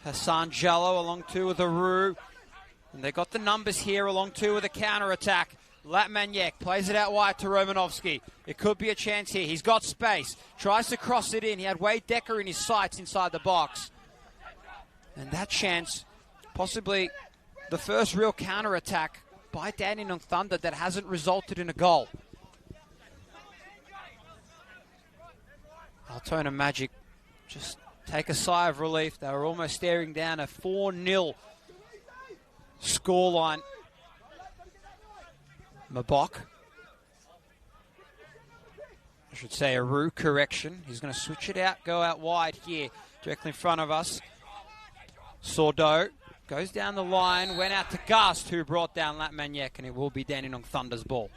Hassan Jallo along two with Aru. And they got the numbers here along two with a counter-attack. Latmaniak plays it out wide to Romanovsky. It could be a chance here. He's got space. Tries to cross it in. He had Wade Decker in his sights inside the box. And that chance, possibly the first real counter-attack by Dandenong Thunder that hasn't resulted in a goal. Altona Magic just take a sigh of relief. They were almost staring down a 4-0 scoreline. Mabok. I should say Aru, correction. He's going to switch it out, go out wide here, directly in front of us. Sordo goes down the line, went out to Gust, who brought down Latmaniak, and it will be Dandenong Thunder's ball.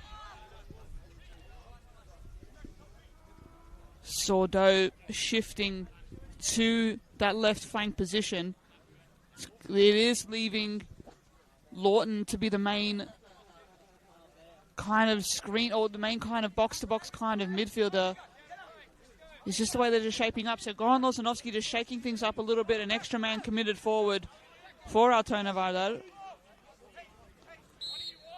Sordo shifting to that left flank position. It is leaving Lawton to be the main kind of screen, or the main kind of box-to-box kind of midfielder. It's just the way they're just shaping up. So Goran Lozanovsky just shaking things up a little bit. An extra man committed forward for Altona Vardar.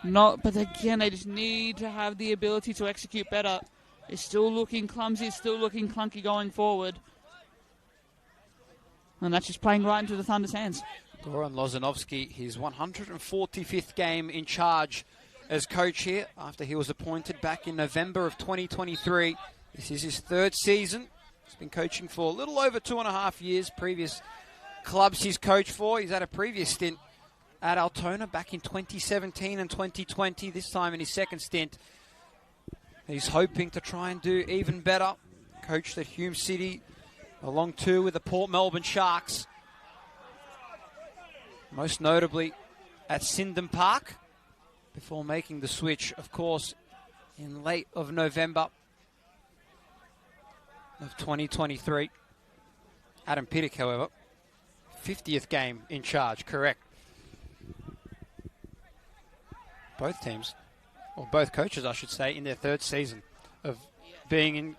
But again, they just need to have the ability to execute better. It's still looking clumsy, it's still looking clunky going forward. And that's just playing right into the Thunder's hands. Goran Lozanovsky, his 145th game in charge as coach here after he was appointed back in November of 2023. This is his third season. He's been coaching for a little over 2.5 years. Previous clubs he's coached for. He's had a previous stint at Altona back in 2017 and 2020. This time in his second stint, he's hoping to try and do even better. Coached at Hume City, along too with the Port Melbourne Sharks. Most notably at Syndon Park, before making the switch, of course, in late of November of 2023. Adam Piddick, however, 50th game in charge, correct. Both teams, or both coaches, I should say, in their third season of being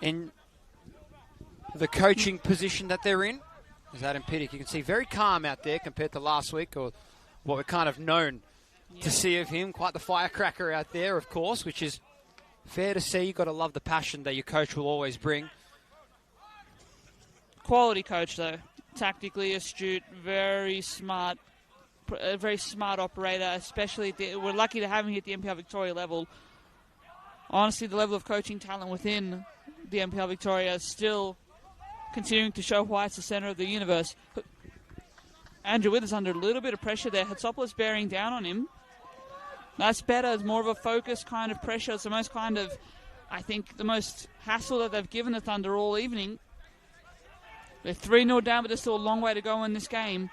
in the coaching position that they're in. Is Adam Piddick. You can see very calm out there compared to last week, or what we're kind of known to see of him. Quite the firecracker out there, of course, which is fair to see. You've got to love the passion that your coach will always bring. Quality coach, though. Tactically astute, very smart, a very smart operator, especially we're lucky to have him here at the NPL Victoria level. Honestly, the level of coaching talent within the NPL Victoria is still continuing to show why it's the center of the universe. Andrew Withers under a little bit of pressure there. Hatsopoulos bearing down on him. That's better. It's more of a focused kind of pressure. It's the most kind of, I think, the most hassle that they've given the Thunder all evening. They're 3-0 down, but there's still a long way to go in this game.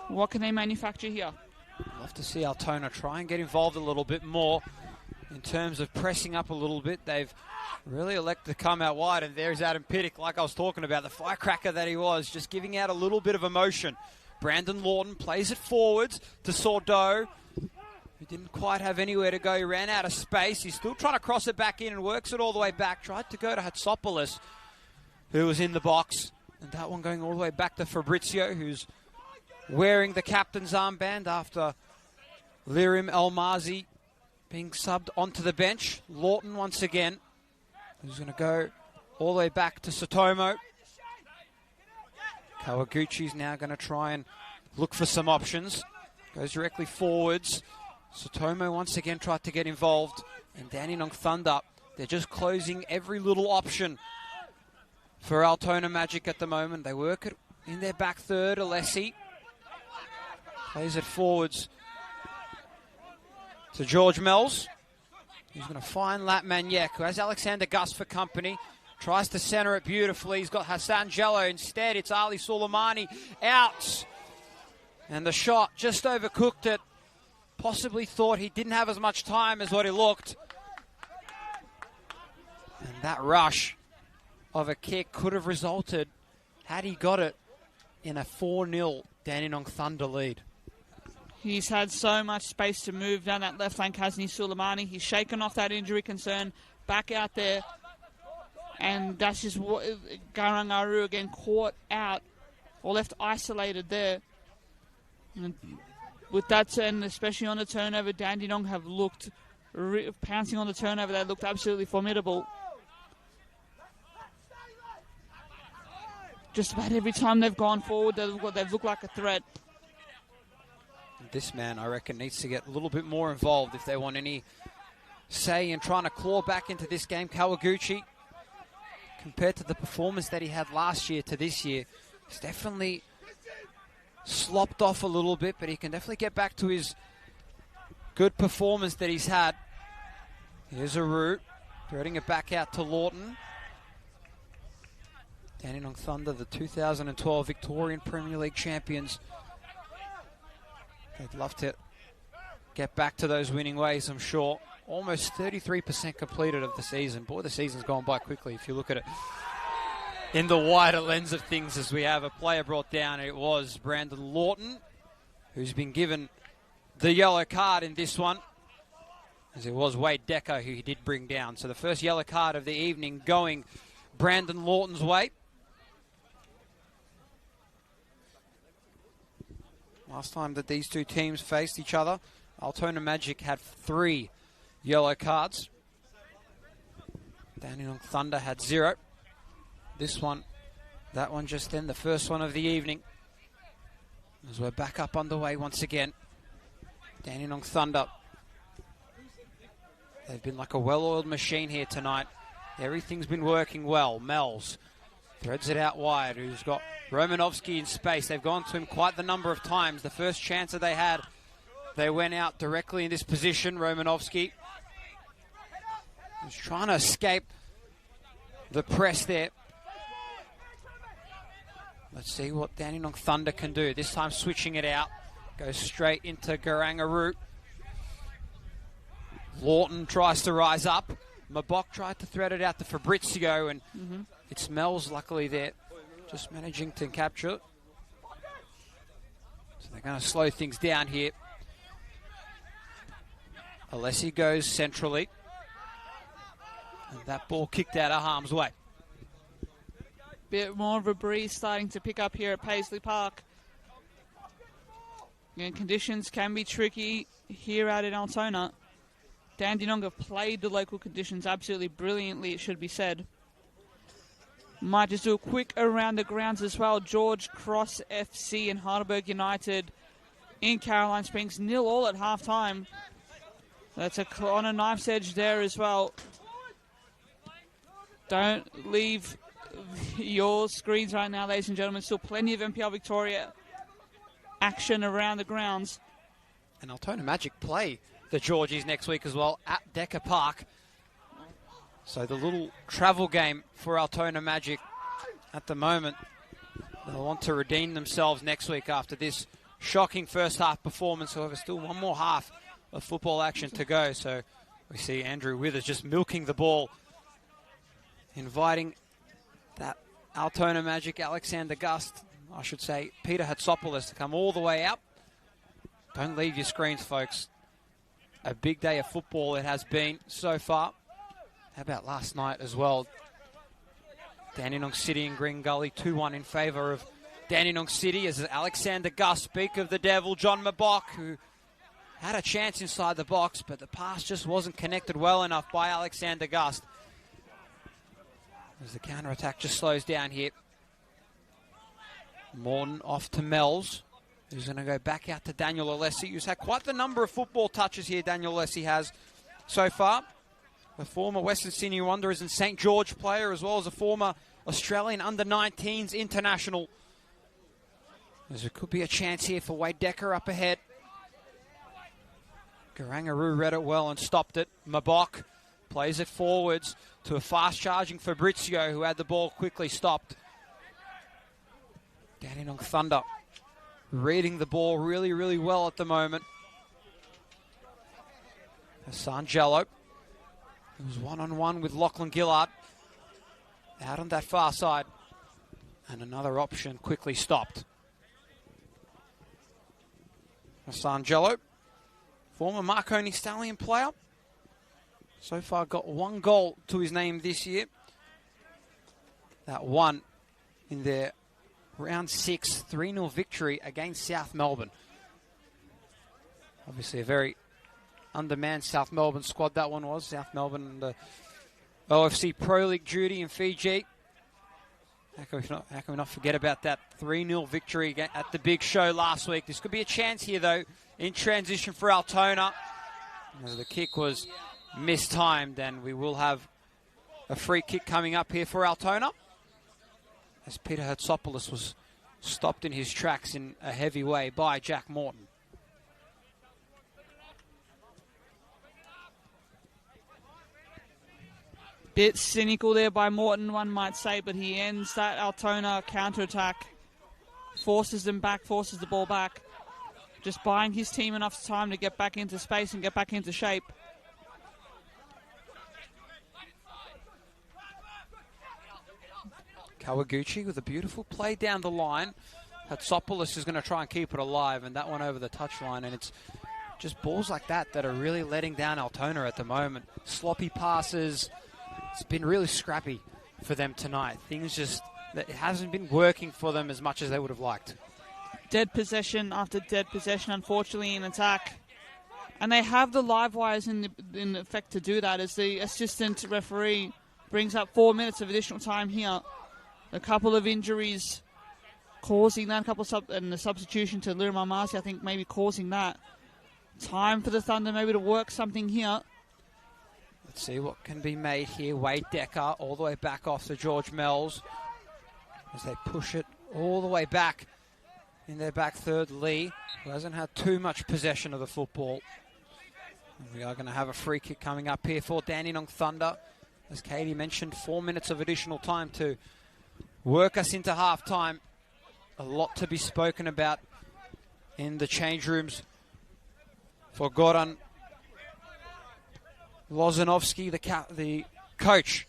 What can they manufacture here? I'd love to see Altona try and get involved a little bit more in terms of pressing up a little bit. They've really elected to come out wide, and there's Adam Piddick, like I was talking about, the firecracker that he was, just giving out a little bit of emotion. Brandon Lawton plays it forwards to Sordo, who didn't quite have anywhere to go. He ran out of space. He's still trying to cross it back in and works it all the way back. Tried to go to Hatsopoulos, who was in the box. And that one going all the way back to Fabrizio, who's wearing the captain's armband after Lirim Elmazi being subbed onto the bench. Lawton once again, who's going to go all the way back to Sotomo. Kawaguchi's now going to try and look for some options. Goes directly forwards. Sotomo once again tried to get involved. And Dandenong Thunder, they're just closing every little option for Altona Magic at the moment. They work it in their back third. Alessi plays it forwards to George Mells. He's going to find Lat Maniek, who has Alexander Gus for company. Tries to center it beautifully. He's got Hassan Jello. Instead, it's Ali Soleimani out. And the shot just overcooked it. Possibly thought he didn't have as much time as what he looked. And that rush of a kick could have resulted, had he got it, in a 4-0 Dandenong Thunder lead. He's had so much space to move down that left flank, hasn't he, Soleimani? He's shaken off that injury concern, back out there. And that's just what Garangaru again caught out or left isolated there. And with that, and especially on the turnover, Dandenong have looked, pouncing on the turnover, they looked absolutely formidable. Just about every time they've gone forward, they've looked like a threat. This man, I reckon, needs to get a little bit more involved if they want any say in trying to claw back into this game. Kawaguchi, compared to the performance that he had last year to this year, he's definitely slopped off a little bit, but he can definitely get back to his good performance that he's had. Here's a route, threading it back out to Lawton. Dandenong Thunder, the 2012 Victorian Premier League champions. They'd love to get back to those winning ways, I'm sure. Almost 33% completed of the season. Boy, the season's gone by quickly if you look at it in the wider lens of things, as we have a player brought down. It was Brandon Lawton, who's been given the yellow card in this one, as it was Wade Decker who he did bring down. So the first yellow card of the evening going Brandon Lawton's way. Last time that these two teams faced each other, Altona Magic had 3 yellow cards. Dandenong Thunder had 0. This one, that one just then, the first one of the evening. As we're back up underway once again. Dandenong Thunder, they've been like a well-oiled machine here tonight. Everything's been working well. Mells threads it out wide, who's got Romanovsky in space. They've gone to him quite the number of times. The first chance that they had, they went out directly in this position. Romanovsky was trying to escape the press there. Let's see what Dandenong Thunder can do. This time switching it out. Goes straight into Garangaru. Lawton tries to rise up. Mabok tried to thread it out to Fabrizio, and it smells luckily there. Just managing to capture it. So they're going to slow things down here. Alessi goes centrally. And that ball kicked out of harm's way. Bit more of a breeze starting to pick up here at Paisley Park. And conditions can be tricky here out in Altona. Dandenong have played the local conditions absolutely brilliantly, it should be said. Might just do a quick around the grounds as well. George Cross FC and Heidelberg United in Caroline Springs, 0-0 at halftime. That's on a knife's edge there as well. Don't leave your screens right now, ladies and gentlemen. Still plenty of NPL Victoria action around the grounds. And Altona Magic play the Georgies next week as well at Decker Park. So the little travel game for Altona Magic at the moment. They'll want to redeem themselves next week after this shocking first half performance. However, still one more half of football action to go. So we see Andrew Withers just milking the ball, inviting that Altona Magic Alexander Gust, I should say Peter Hatsopoulos, to come all the way out. Don't leave your screens, folks. a big day of football it has been so far. How about last night as well? Dandenong City and Green Gully 2-1 in favour of Dandenong City as Alexander Gus, speak of the devil, John Mabok, who had a chance inside the box, but the pass just wasn't connected well enough by Alexander Gus. As the counter-attack just slows down here. Morton off to Mells, who's going to go back out to Daniel Alessi, who's had quite the number of football touches here, Daniel Alessi has so far. The former Western Sydney Wanderers and St. George player, as well as a former Australian under-19s international. As there could be a chance here for Wade Decker up ahead. Garangaroo read it well and stopped it. Mabok plays it forwards to a fast-charging Fabrizio, who had the ball quickly stopped. Dandenong Thunder reading the ball really, really well at the moment. Hassan Jello, who was one-on-one with Lachlan Gillard, out on that far side. And another option quickly stopped. Hassan Jello, former Marconi Stallion player. So far got 1 goal to his name this year. That one in their round 6 3-0 victory against South Melbourne. Obviously a very undermanned South Melbourne squad that one was. South Melbourne, the OFC Pro League duty in Fiji. How can we not forget about that 3-0 victory at the big show last week? This could be a chance here, though, in transition for Altona. The kick was mistimed, and we will have a free kick coming up here for Altona, as Peter Hertzopoulos was stopped in his tracks in a heavy way by Jack Morton. Bit cynical there by Morton, one might say, but he ends that Altona counter-attack, forces them back, forces the ball back, just buying his team enough time to get back into space and get back into shape. Kawaguchi with a beautiful play down the line. Hatsopoulos is going to try and keep it alive, and that one over the touchline, and it's just balls like that that are really letting down Altona at the moment. Sloppy passes. It's been really scrappy for them tonight. Things just, it hasn't been working for them as much as they would have liked. Dead possession after dead possession, unfortunately, in attack. And they have the live wires in effect to do that, as the assistant referee brings up 4 minutes of additional time here. A couple of injuries causing that, and the substitution to Liram Amasi, I think, maybe causing that. Time for the Thunder maybe to work something here. Let's see what can be made here. Wade Decker all the way back off to George Mells as they push it all the way back in their back third. Lee, who hasn't had too much possession of the football. And we are going to have a free kick coming up here for Dandenong Thunder. As Katie mentioned, 4 minutes of additional time to work us into half-time. A lot to be spoken about in the change rooms for Goran Lozanovsky, the coach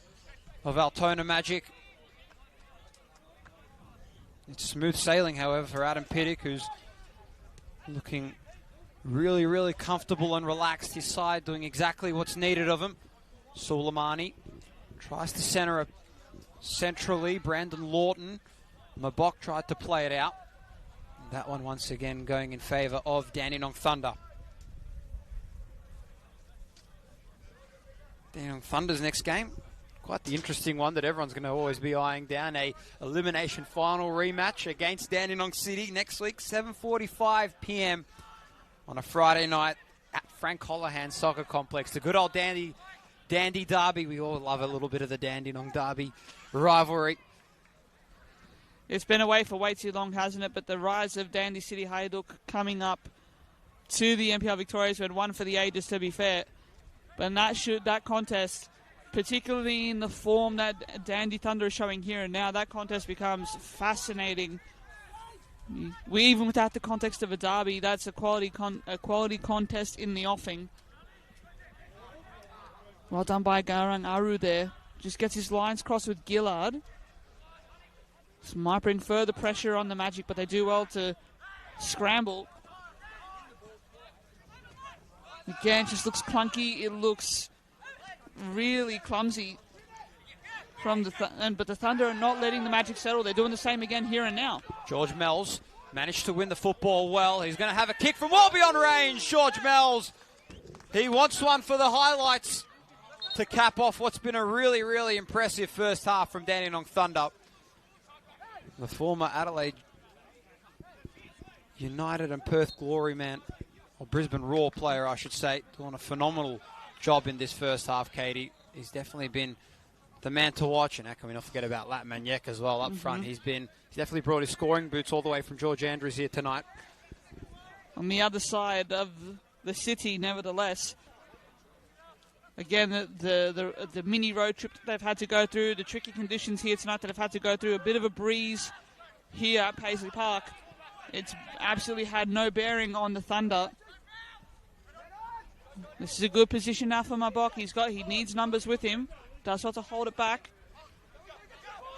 of Altona Magic. It's smooth sailing, however, for Adam Piddick, who's looking really, really comfortable and relaxed. His side doing exactly what's needed of him. Suleimani tries to center centrally. Brandon Lawton. Mabok tried to play it out. That one once again going in favour of Dandenong Thunder. Dandenong Thunder's next game, quite the interesting one that everyone's going to always be eyeing down. A elimination final rematch against Dandenong City next week, 7:45 p.m. on a Friday night at Frank Holohan Soccer Complex. The good old Dandy derby. We all love a little bit of the Dandenong derby rivalry. It's been away for way too long, hasn't it? But the rise of Dandy City Hajduk coming up to the NPL Victorias, who had won for the ages, to be fair. But that contest, particularly in the form that Dandy Thunder is showing here and now, that contest becomes fascinating. Even without the context of a derby, that's a quality contest in the offing. Well done by Garang Aru there. Just gets his lines crossed with Gillard. This might bring further pressure on the Magic, but they do well to scramble. Again, just looks clunky. It looks really clumsy from the but the Thunder are not letting the magic settle. They're doing the same again here and now. George Mells managed to win the football well. He's going to have a kick from well beyond range. George Mells, he wants one for the highlights to cap off what's been a really, really impressive first half from Dandenong Thunder. The former Adelaide United and Perth Glory man, or Brisbane Raw player, I should say, doing a phenomenal job in this first half, Katie. He's definitely been the man to watch, and how can we not forget about Lat Maniek as well up front. He's definitely brought his scoring boots all the way from George Andrews here tonight. On the other side of the city, nevertheless, again, the mini road trip that they've had to go through, the tricky conditions here tonight that they've had to go through, a bit of a breeze here at Paisley Park. It's absolutely had no bearing on the Thunder. This is a good position now for Mabok. He needs numbers with him. Does not to hold it back.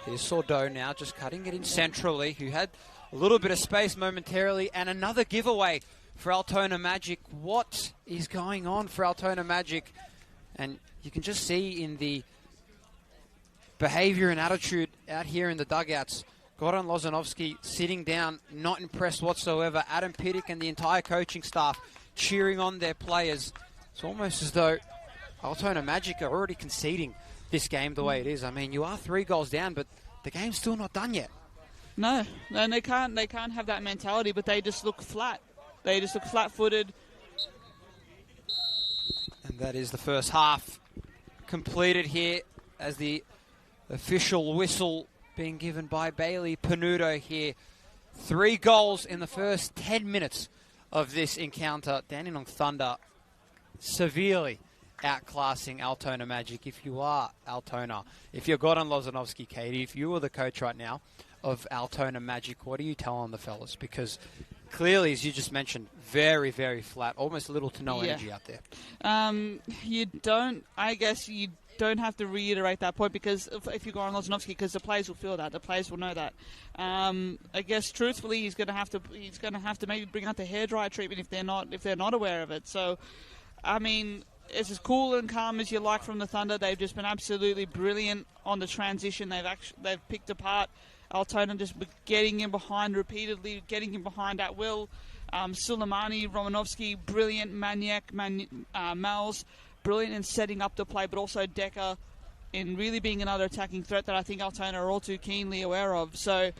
Here's Sordo now just cutting it in centrally, who had a little bit of space momentarily, and another giveaway for Altona Magic. What is going on for Altona Magic? And you can just see in the behavior and attitude out here in the dugouts, Goran Lozanovsky sitting down, not impressed whatsoever. Adam Piddick and the entire coaching staff cheering on their players. It's almost as though Altona Magic are already conceding this game the way it is. I mean, you are 3 goals down, but the game's still not done yet. No, and they can't have that mentality, but they just look flat. They just look flat-footed. And that is the first half completed here as the official whistle being given by Bailey Panuto here. 3 goals in the first 10 minutes of this encounter. Dandenong Thunder severely outclassing Altona Magic. If you are Altona, if you're Goran Lozanovsky, Katie, if you were the coach right now of Altona Magic, what are you telling the fellas? Because clearly, as you just mentioned, very, very flat, almost little to no energy out there. You don't have to reiterate that point, because if you go on Lozanovsky, because the players will feel that, the players will know that. I guess truthfully, he's going to have to maybe bring out the hairdryer treatment if they're not aware of it. So, I mean, it's as cool and calm as you like from the Thunder. They've just been absolutely brilliant on the transition. They've picked apart Altona, just getting in behind repeatedly, getting in behind at will. Suleimani, Romanovsky, brilliant. Maniac, Mals, brilliant in setting up the play, but also Decker in really being another attacking threat that I think Altona are all too keenly aware of. So,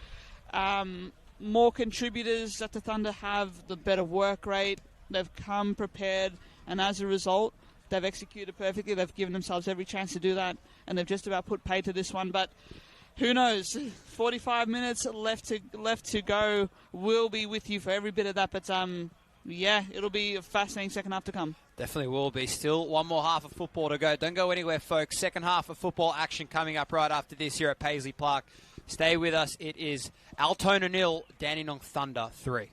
more contributors that the Thunder have, the better work rate. They've come prepared, and as a result, they've executed perfectly. They've given themselves every chance to do that, and they've just about put pay to this one. But who knows? 45 minutes left to go. We'll be with you for every bit of that. But it'll be a fascinating second half to come. Definitely will be. Still one more half of football to go. Don't go anywhere, folks. Second half of football action coming up right after this here at Paisley Park. Stay with us. It is Altona 0, Dandenong Thunder 3.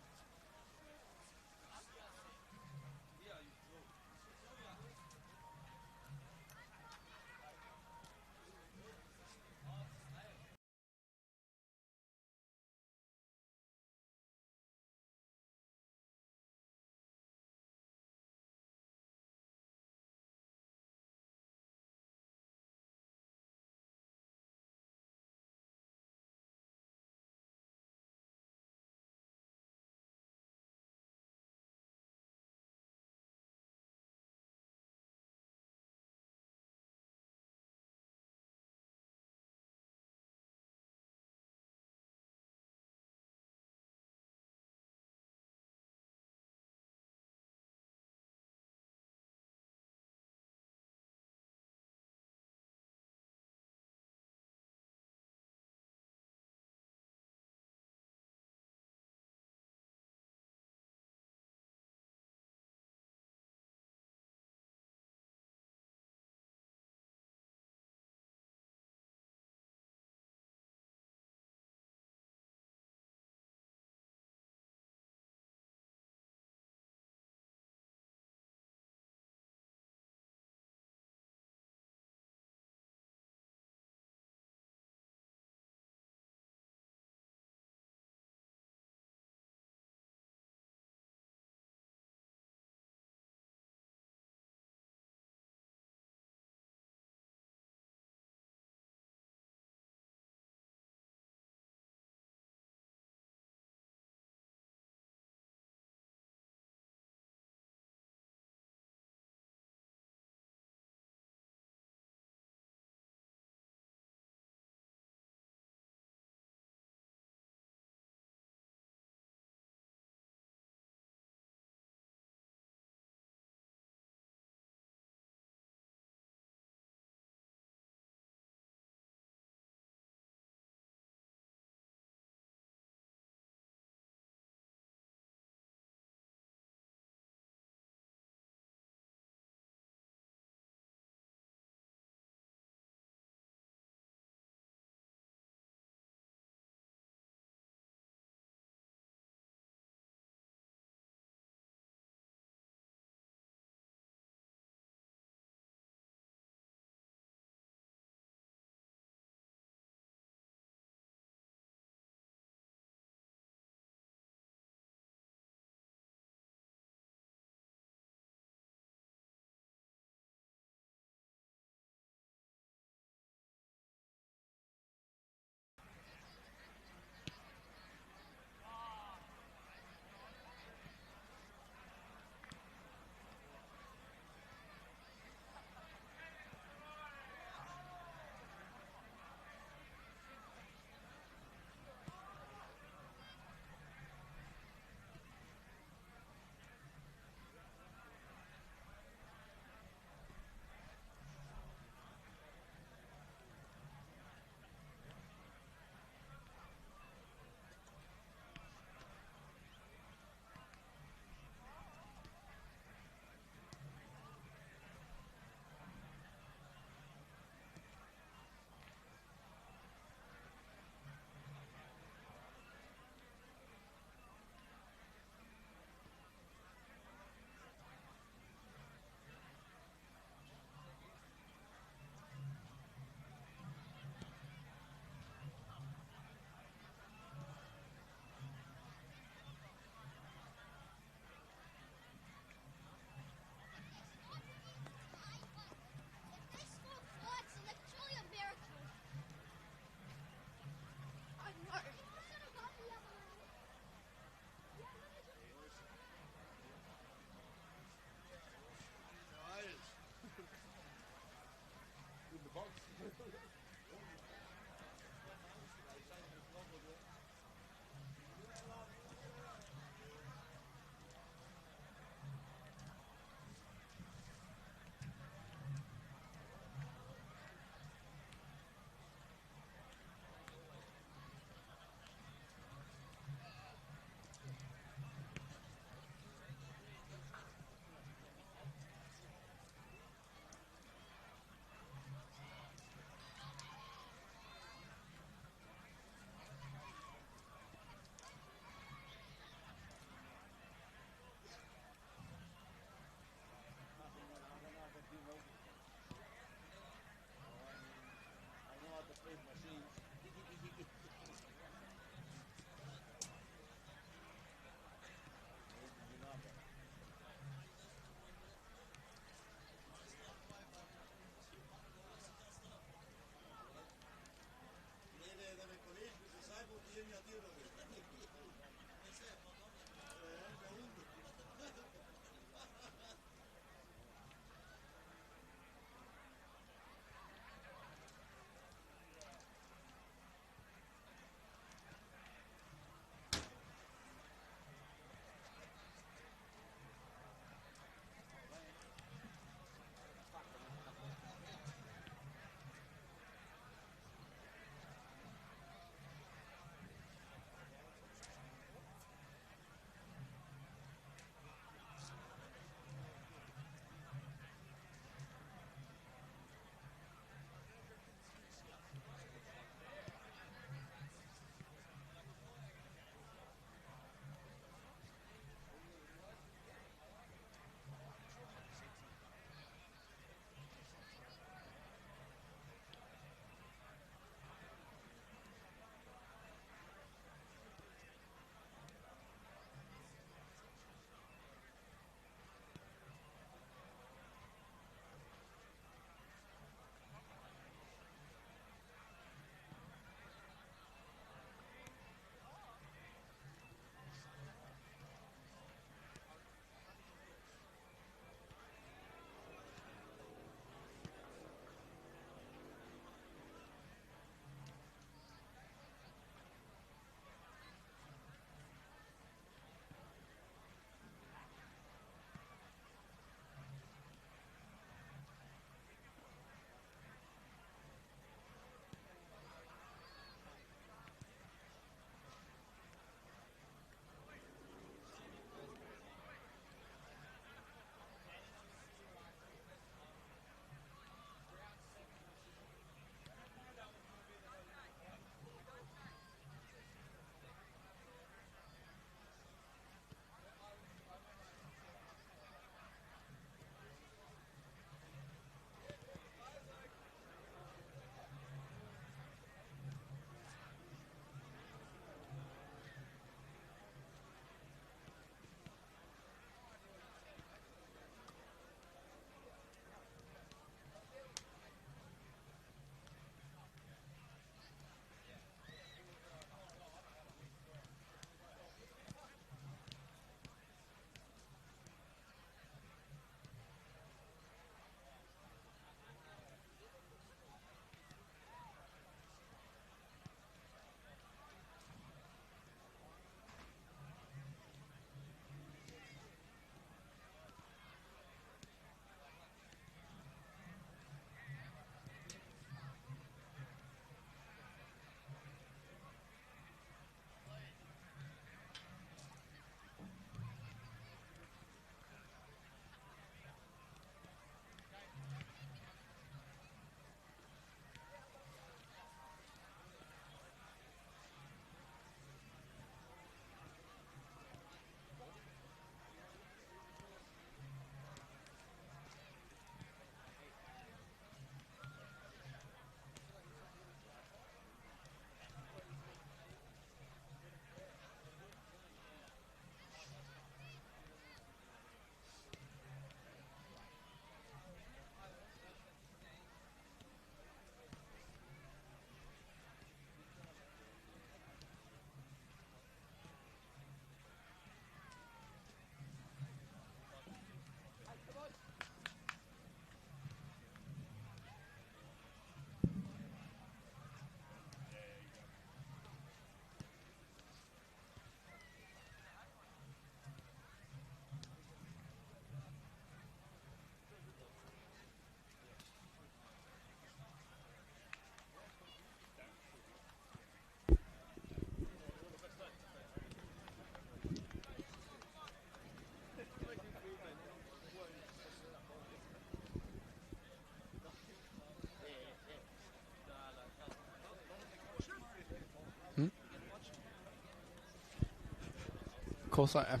course I am.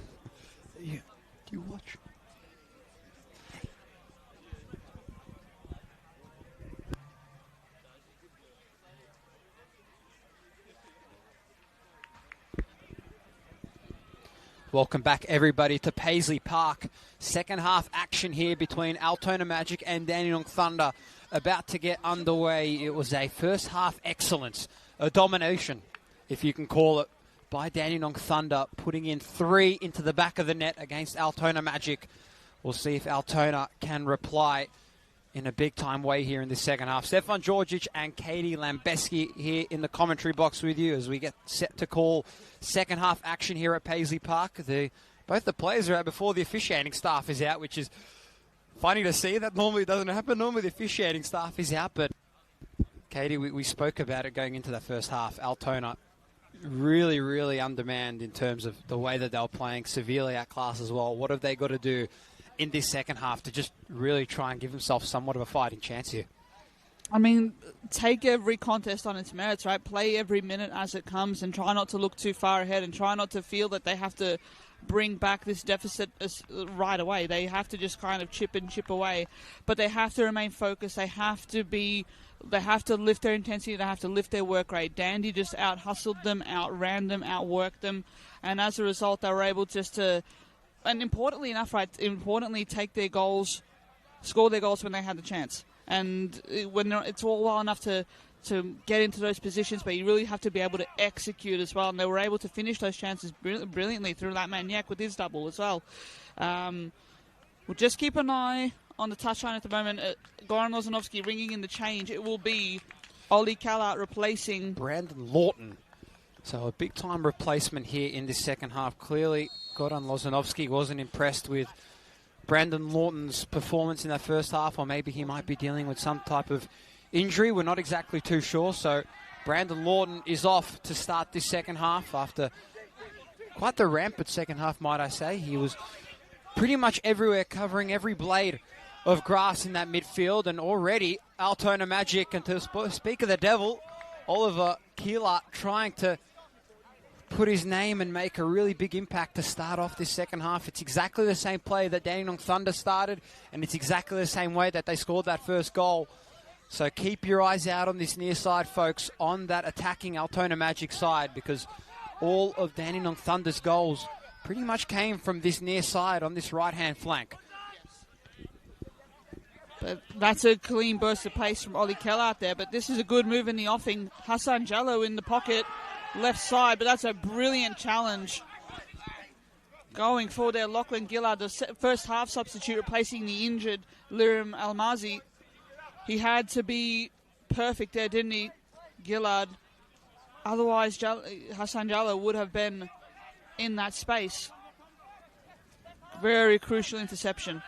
Yeah. Do you watch? Welcome back, everybody, to Paisley Park. Second half action here between Altona Magic and Dandenong Thunder about to get underway. It was a first half excellence, a domination, if you can call it, by Dandenong Thunder, putting in 3 into the back of the net against Altona Magic. We'll see if Altona can reply in a big-time way here in the second half. Stefan Georgic and Katie Lambeski here in the commentary box with you as we get set to call second half action here at Paisley Park. Both the players are out before the officiating staff is out, which is funny to see. That normally doesn't happen. Normally the officiating staff is out, but Katie, we spoke about it going into the first half. Altona really, really undermanned in terms of the way that they were playing, severely outclassed as well. What have they got to do in this second half to just really try and give themselves somewhat of a fighting chance here? I mean, take every contest on its merits, right? Play every minute as it comes and try not to look too far ahead and try not to feel that they have to bring back this deficit right away. They have to just kind of chip away. But they have to remain focused. They have to lift their intensity. They have to lift their work rate. Dandy just out-hustled them, outran them, outworked them. And as a result, they were able just to, and importantly take their goals, score their goals when they had the chance. And when it's all well enough to get into those positions, but you really have to be able to execute as well. And they were able to finish those chances brilliantly through Latmaniak with his double as well. We'll just keep an eye on the touchline at the moment. Goran Lozanovsky ringing in the change. It will be Ollie Callart replacing Brandon Lawton. So a big-time replacement here in this second half. Clearly, Goran Lozanovsky wasn't impressed with Brandon Lawton's performance in that first half, or maybe he might be dealing with some type of injury. We're not exactly too sure. So Brandon Lawton is off to start this second half after quite the rampant second half, might I say. He was pretty much everywhere, covering every blade of grass in that midfield. And already Altona Magic, and to speak of the devil, Oliver Keeler trying to put his name and make a really big impact to start off this second half. It's exactly the same play that Dandenong Thunder started, and it's exactly the same way that they scored that first goal. So keep your eyes out on this near side, folks, on that attacking Altona Magic side, because all of Dandenong Thunder's goals pretty much came from this near side on this right-hand flank. But that's a clean burst of pace from Ollie Kellart there, but this is a good move in the offing. Hassan Jallo in the pocket, left side, but that's a brilliant challenge. Going for there, Lachlan Gillard, the first half substitute, replacing the injured Lirim Almazi. He had to be perfect there, didn't he, Gillard? Otherwise, Hassan Jallo would have been in that space. Very crucial interception.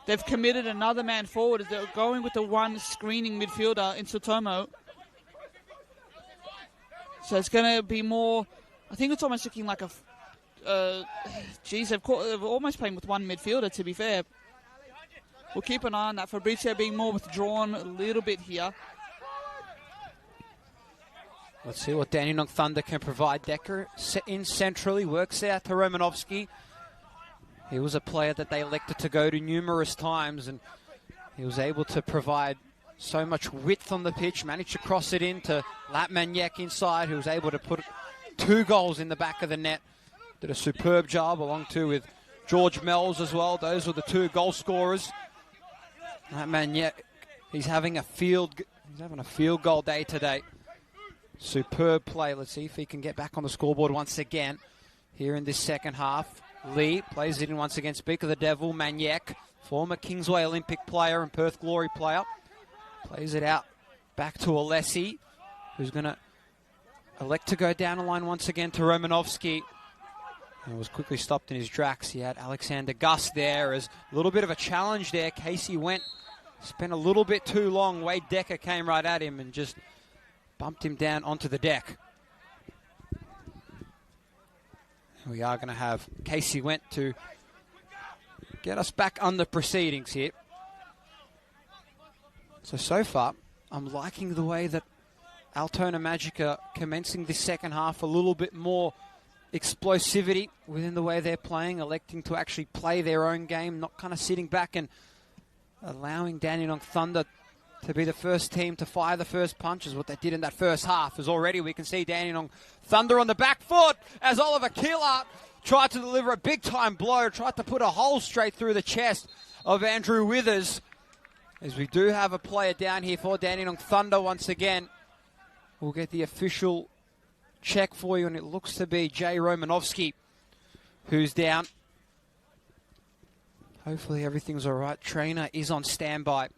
They've committed another man forward. They're going with the one screening midfielder in Sotomo. So it's going to be more, I think it's almost looking like they're almost playing with one midfielder, to be fair. We'll keep an eye on that. Fabrizio being more withdrawn a little bit here. Let's see what Dandenong Thunder can provide. Decker in centrally, works out to Romanovsky. He was a player that they elected to go to numerous times, and he was able to provide so much width on the pitch, managed to cross it into Latmaniak inside, who was able to put 2 goals in the back of the net. Did a superb job, along to with George Mells as well. Those were the 2 goal scorers. Latmaniak, he's having a field goal day today. Superb play. Let's see if he can get back on the scoreboard once again here in this second half. Lee plays it in once again. Speak of the devil, Maniac, former Kingsway Olympic player and Perth Glory player. Plays it out back to Alessi, who's going to elect to go down the line once again to Romanovsky. And was quickly stopped in his tracks. He had Alexander Gus there as a little bit of a challenge there. Casey spent a little bit too long. Wade Decker came right at him and just bumped him down onto the deck. We are going to have Casey Went to get us back on the proceedings here. So far, I'm liking the way that Altona Magic are commencing this second half a little bit more explosivity within the way they're playing, electing to actually play their own game, not kind of sitting back and allowing Dandenong Thunder to be the first team to fire the first punch, is what they did in that first half. As already we can see Dandenong Thunder on the back foot as Oliver Keillart tried to deliver a big-time blow, tried to put a hole straight through the chest of Andrew Withers. As we do have a player down here for Dandenong Thunder once again. We'll get the official check for you, and it looks to be Jay Romanovsky who's down. Hopefully everything's all right. Trainer is on standby.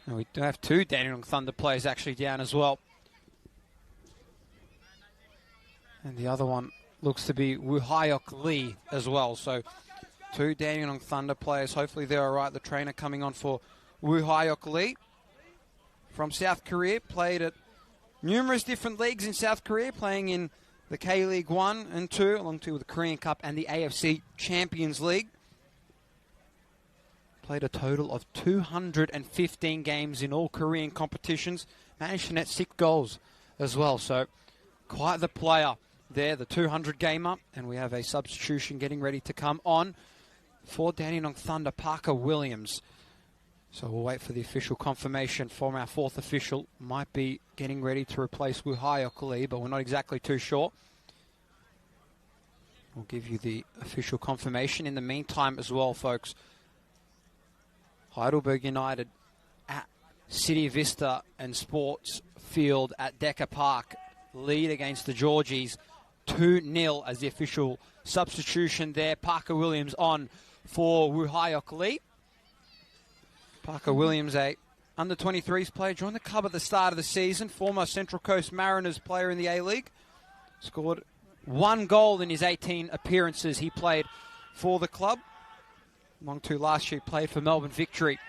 And we do have two Dandenong Thunder players actually down as well. And the other one looks to be Wuhayok Lee as well. So two Dandenong Thunder players. Hopefully they're all right. The trainer coming on for Wuhayok Lee from South Korea. Played at numerous different leagues in South Korea, playing in the K-League 1 and 2, along with the Korean Cup and the AFC Champions League. Played a total of 215 games in all Korean competitions. Managed to net 6 goals as well. So quite the player there, the 200 gamer. And we have a substitution getting ready to come on for Dandenong Thunder, Parker Williams. So we'll wait for the official confirmation from our fourth official. Might be getting ready to replace Wuhayok Lee, but we're not exactly too sure. We'll give you the official confirmation. In the meantime as well, folks, Heidelberg United at City Vista and Sports Field at Decker Park lead against the Georgies 2-0 as the official substitution there. Parker Williams on for Wuhayok Lee. Parker Williams, a under-23s player, joined the club at the start of the season. Former Central Coast Mariners player in the A-League. Scored 1 goal in his 18 appearances he played for the club. Among 2 last year, played for Melbourne Victory.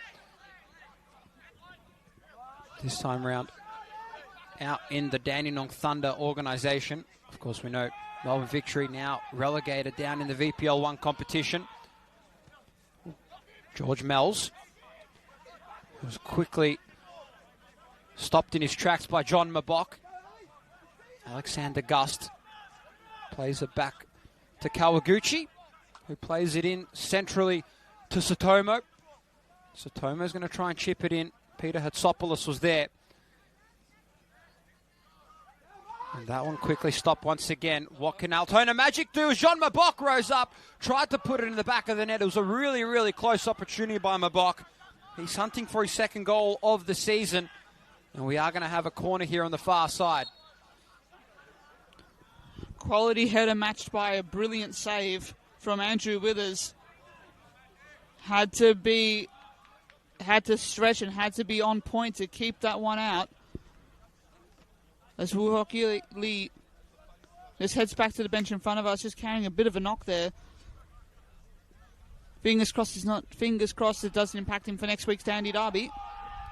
This time round, out in the Dandenong Thunder organisation. Of course, we know Melbourne Victory now relegated down in the VPL 1 competition. George Mells was quickly stopped in his tracks by John Mabok. Alexander Gust plays it back to Kawaguchi, who plays it in centrally to Satomo. Satomo's going to try and chip it in. Peter Hatsopoulos was there. And that one quickly stopped once again. What can Altona Magic do? As John Mabok rose up, tried to put it in the back of the net. It was a really, really close opportunity by Mabok. He's hunting for his second goal of the season. And we are going to have a corner here on the far side. Quality header matched by a brilliant save from Andrew Withers. Had to stretch and had to be on point to keep that one out. As Wuhayok Lee just heads back to the bench in front of us, just carrying a bit of a knock there. Fingers crossed it doesn't impact him for next week's Dandy Derby.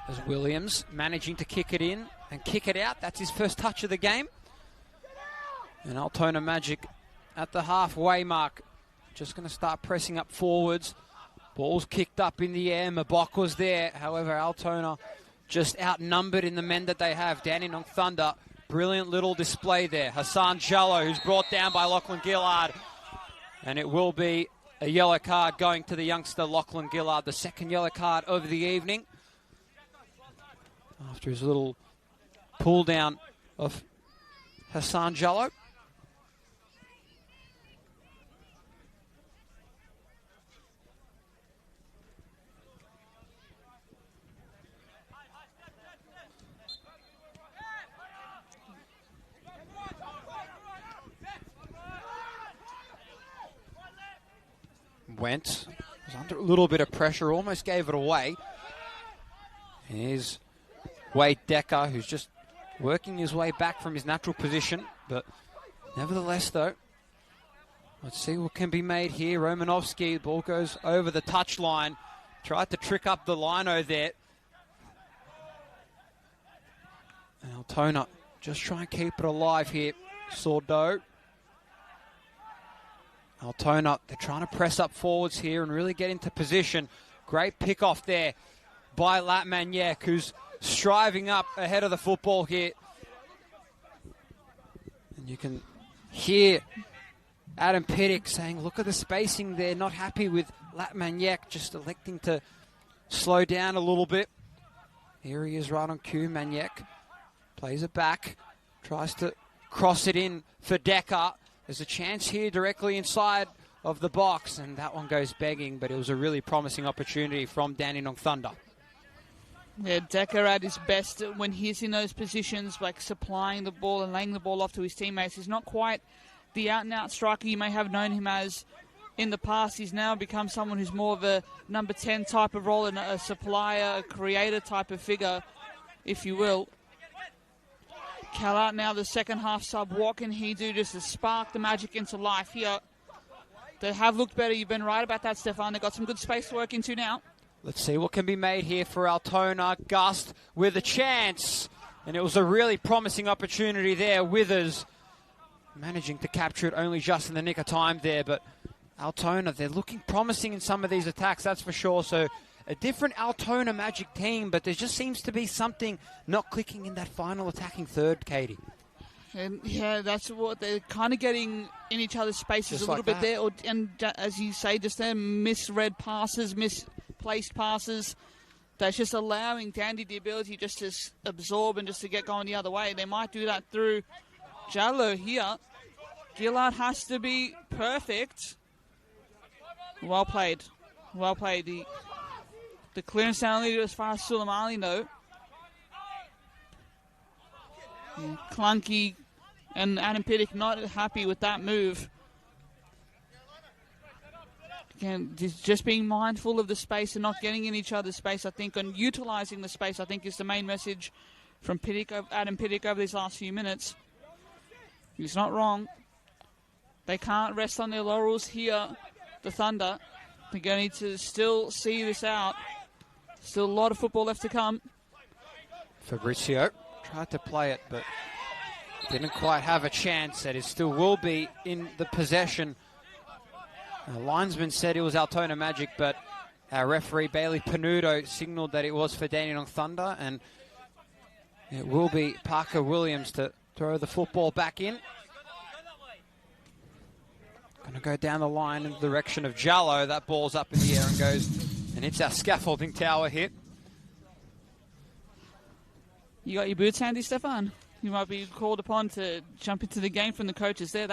As Williams managing to kick it in and kick it out. That's his first touch of the game. And Altona Magic at the halfway mark. Just going to start pressing up forwards. Ball's kicked up in the air. Mabok was there. However, Altona just outnumbered in the men that they have. Dandenong Thunder. Brilliant little display there. Hassan Jallo, who's brought down by Lachlan Gillard. And it will be a yellow card going to the youngster Lachlan Gillard. The second yellow card of the evening. After his little pull down of Hassan Jallo. Went, was under a little bit of pressure, almost gave it away. And here's Wade Decker, who's just working his way back from his natural position. But nevertheless, though, let's see what can be made here. Romanovsky, the ball goes over the touchline. Tried to trick up the lino there. And Altona just try and keep it alive here. Sordo. Altona, they're trying to press up forwards here and really get into position. Great pick off there by Latmaniak, who's striving up ahead of the football here. And you can here, Adam Pittock saying, look at the spacing there, not happy with Latmaniak, just electing to slow down a little bit. Here he is right on cue. Maniac plays it back, tries to cross it in for Decker. There's a chance here directly inside of the box, and that one goes begging, but it was a really promising opportunity from Dandenong Thunder. Yeah, Decker at his best when he's in those positions, like supplying the ball and laying the ball off to his teammates. He's not quite the out-and-out striker you may have known him as in the past. He's now become someone who's more of a number 10 type of role and a supplier, a creator type of figure, if you will. Callart now the second half sub. What can he do just to spark the magic into life here? They have looked better. You've been right about that, Stefan. They've got some good space to work into now. Let's see what can be made here for Altona. Gust with a chance. And it was a really promising opportunity there. Withers managing to capture it only just in the nick of time there. But Altona, they're looking promising in some of these attacks, that's for sure. So a different Altona Magic team, but there just seems to be something not clicking in that final attacking third, Katie. And yeah, that's what they're kind of getting in each other's spaces just a little bit there. And as you say, just there, misread passes, misplaced passes. That's just allowing Dandy the ability just to absorb and just to get going the other way. They might do that through Jallo here. Gillard has to be perfect. Well played. Well played. The clearance down leader as far as Suleimani, though. Yeah, Clunky and Adam Pittock not happy with that move. Again, just being mindful of the space and not getting in each other's space, I think, and utilising the space, I think, is the main message from Adam Pittock over these last few minutes. He's not wrong. They can't rest on their laurels here, the Thunder. They're going to need to still see this out. Still a lot of football left to come. Fabrizio tried to play it, but didn't quite have a chance. That it still will be in the possession. The linesman said it was Altona Magic, but our referee, Bailey Panudo, signalled that it was for Dandenong Thunder, and it will be Parker Williams to throw the football back in. Going to go down the line in the direction of Jallo. That ball's up in the air and goes, and it's our scaffolding tower hit. You got your boots handy, Stefan? You might be called upon to jump into the game from the coaches there.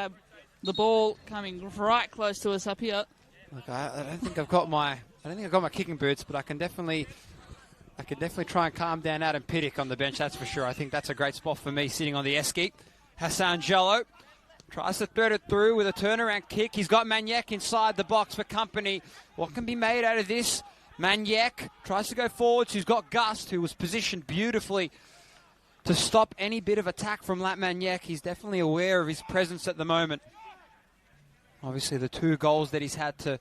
The ball coming right close to us up here. Look, I don't think I've got my kicking boots, but I can definitely try and calm down Adam Pittock on the bench. That's for sure. I think that's a great spot for me, sitting on the esky. Hassan Jallo tries to thread it through with a turnaround kick. He's got Maniac inside the box for company. What can be made out of this? Maniac tries to go forwards. He's got Gust, who was positioned beautifully to stop any bit of attack from Latmaniak. He's definitely aware of his presence at the moment. Obviously, the two goals that he's had to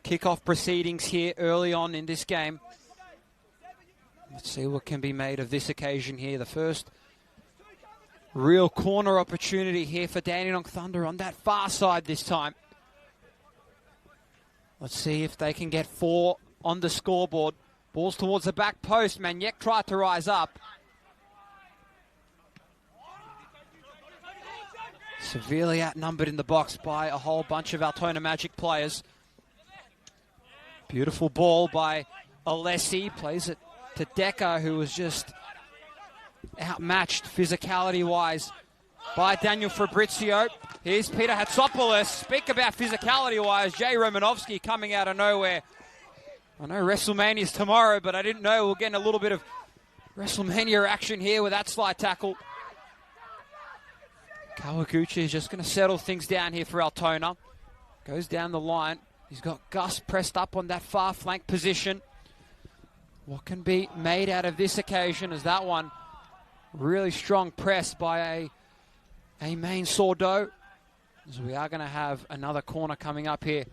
kick off proceedings here early on in this game. Let's see what can be made of this occasion here. The first real corner opportunity here for Dandenong Thunder on that far side this time. Let's see if they can get 4 on the scoreboard. Ball's towards the back post. Maniac tried to rise up. Severely outnumbered in the box by a whole bunch of Altona Magic players. Beautiful ball by Alessi. Plays it to Decker, who was just outmatched physicality-wise by Daniel Fabrizio. Here's Peter Hatsopoulos. Speak about physicality-wise. Jay Romanovsky coming out of nowhere. I know WrestleMania's tomorrow, but I didn't know we're getting a little bit of WrestleMania action here with that slide tackle. Kawaguchi is just going to settle things down here for Altona. Goes down the line. He's got Gus pressed up on that far flank position. What can be made out of this occasion is that one. Really strong press by a main Sordo. As we are going to have another corner coming up here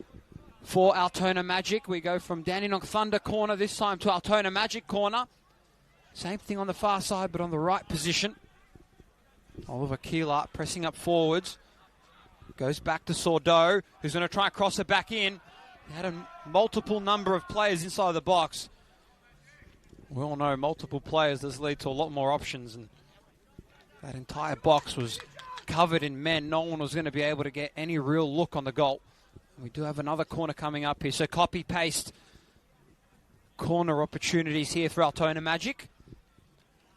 for Altona Magic. We go from Dandenong Thunder corner this time to Altona Magic corner. Same thing on the far side, but on the right position. Oliver Keeler pressing up forwards. Goes back to Sordo, who's going to try and cross it back in. He had a multiple number of players inside the box. We all know multiple players does lead to a lot more options, and that entire box was covered in men. No one was going to be able to get any real look on the goal. We do have another corner coming up here. So copy-paste corner opportunities here for Altona Magic.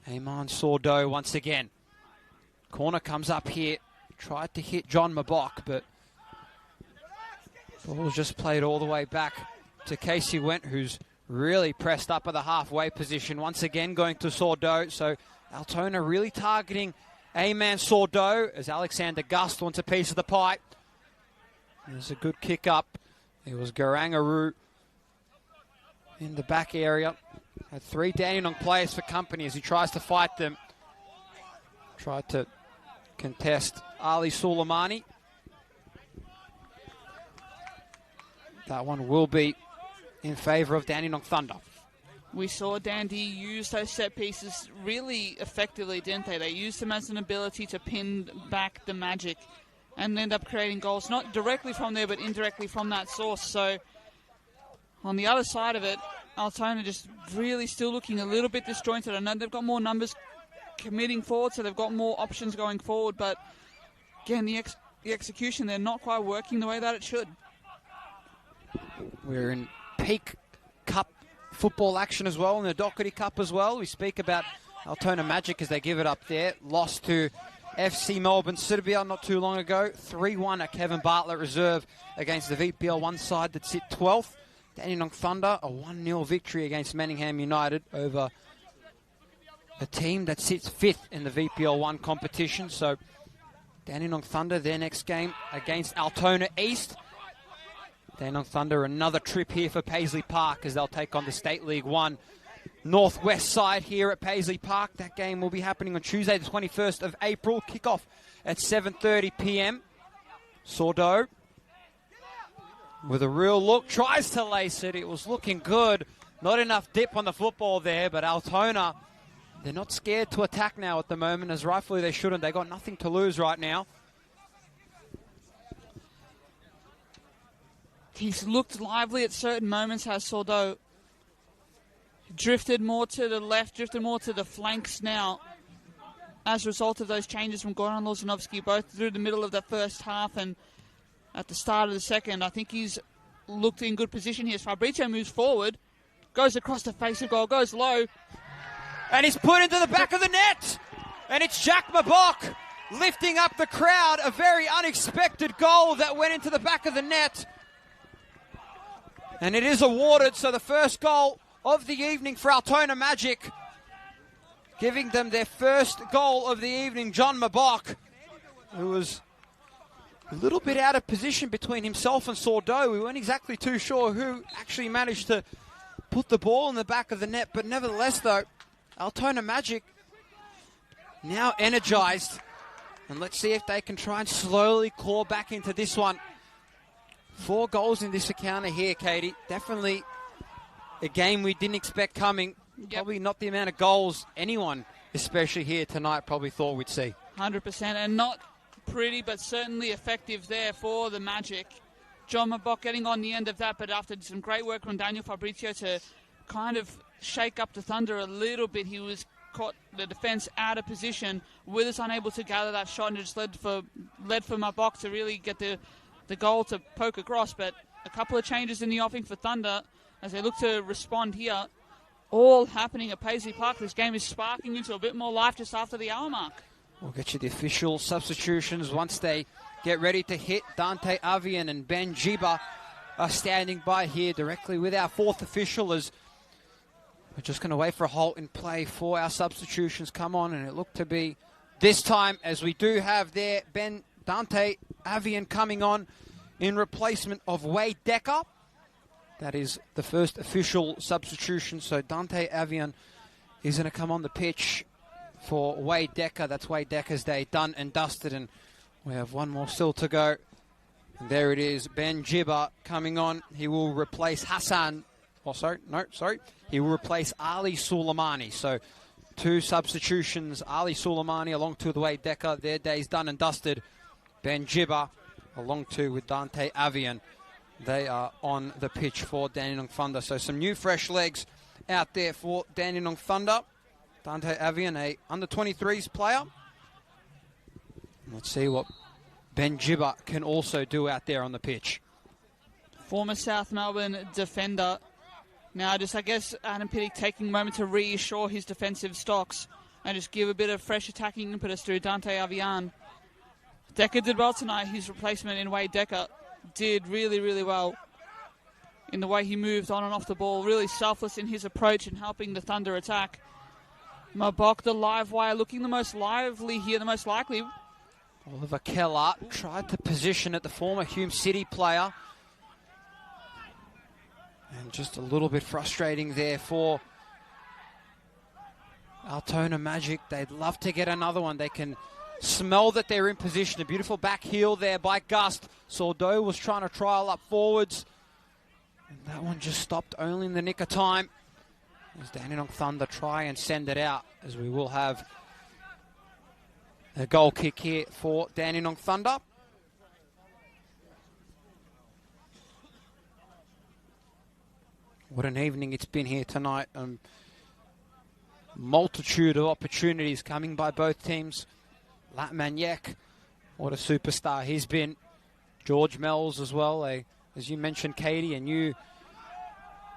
Amon Sordo once again. Corner comes up here. Tried to hit John Mabok, but ball was just played all the way back to Casey Went, who's really pressed up at the halfway position. Once again going to Sordo. So Altona really targeting Amon Sordo as Alexander Gust wants a piece of the pie. There's a good kick up. It was Garangaroo in the back area. Had 3 Dandenong players for company as he tries to fight them. Tried to contest Ali Suleimani. That one will be in favour of Dandenong Thunder. We saw Dandy use those set pieces really effectively, didn't they? They used them as an ability to pin back the Magic and end up creating goals, not directly from there, but indirectly from that source. So on the other side of it, Altona just really still looking a little bit disjointed. I know they've got more numbers committing forward, so they've got more options going forward, but again, the execution, they're not quite working the way that it should. We're in peak cup football action as well, in the Doherty Cup as well. We speak about Altona Magic as they give it up there. Lost to FC Melbourne Serbia not too long ago. 3-1 at Kevin Bartlett Reserve against the VPL 1 side that sit 12th. Dandenong Thunder, a 1-0 victory against Manningham United over a team that sits 5th in the VPL 1 competition. So Dandenong Thunder, their next game against Altona East. Dandenong Thunder, another trip here for Paisley Park as they'll take on the State League 1 Northwest side here at Paisley Park. That game will be happening on Tuesday, the 21st of April. Kickoff at 7:30 p.m. Sordo with a real look, tries to lace it. It was looking good. Not enough dip on the football there, but Altona, they're not scared to attack now at the moment, as rightfully they shouldn't. They got nothing to lose right now. He's looked lively at certain moments, has Sordo. Drifted more to the left, drifted more to the flanks now as a result of those changes from Goran Lozanovsky, both through the middle of the first half and at the start of the second. I think he's looked in good position here. Fabrizio moves forward, goes across the face of goal, goes low. And he's put into the back of the net. And it's Jack Mabok lifting up the crowd. A very unexpected goal that went into the back of the net. And it is awarded, so the first goal of the evening for Altona Magic, giving them their first goal of the evening. John Mabok, who was a little bit out of position between himself and Sordo. We weren't exactly too sure who actually managed to put the ball in the back of the net, but nevertheless though, Altona Magic now energized, and let's see if they can try and slowly claw back into this one. 4 goals in this encounter here, Katie. Definitely a game we didn't expect coming. Yep. Probably not the amount of goals anyone, especially here tonight, probably thought we'd see. 100%, and not pretty, but certainly effective there for the Magic. John Mabok getting on the end of that, but after some great work from Daniel Fabrizio to kind of shake up the Thunder a little bit, he was caught the defence out of position. Withers unable to gather that shot, and it just led for Mabok to really get the goal to poke across. But a couple of changes in the offing for Thunder as they look to respond here. All happening at Paisley Park. This game is sparking into a bit more life just after the hour mark. We'll get you the official substitutions once they get ready to hit. Dante Avian and Ben Jiba are standing by here directly with our 4th official, as we're just going to wait for a halt in play for our substitutions come on, and it looked to be this time, as we do have there Dante Avian coming on in replacement of Wade Decker. That is the first official substitution, so Dante Avian is going to come on the pitch for Wade Decker. That's Wade Decker's day done and dusted, and we have one more still to go. And there it is, Ben Jiba coming on. He will replace Hassan. He will replace Ali Suleimani. So 2 substitutions, Ali Suleimani along to the Wade Decker. Their day's done and dusted. Ben Jiba along to with Dante Avian. They are on the pitch for Dandenong Thunder. So some new fresh legs out there for Dandenong Thunder. Dante Avian, a under-23s player. Let's see what Ben Gibber can also do out there on the pitch. Former South Melbourne defender. Now just, I guess, Adam Pittock taking a moment to reassure his defensive stocks and just give a bit of fresh attacking impetus to Dante Avian. Decker did well tonight. His replacement in Wade Decker did really, really well in the way he moved on and off the ball. Really selfless in his approach and helping the Thunder attack. Mabok, the live wire, looking the most lively here, the most likely. Oliver Keller tried to position it, the former Hume City player. And just a little bit frustrating there for Altona Magic. They'd love to get another one. They can smell that they're in position. A beautiful back heel there by Gust. Sordo was trying to trial up forwards. And that one just stopped only in the nick of time. As Dandenong Thunder try and send it out, as we will have a goal kick here for Dandenong Thunder. What an evening it's been here tonight. Multitude of opportunities coming by both teams. Lat Maniac, what a superstar he's been. George Mells as well, as you mentioned, Katie, a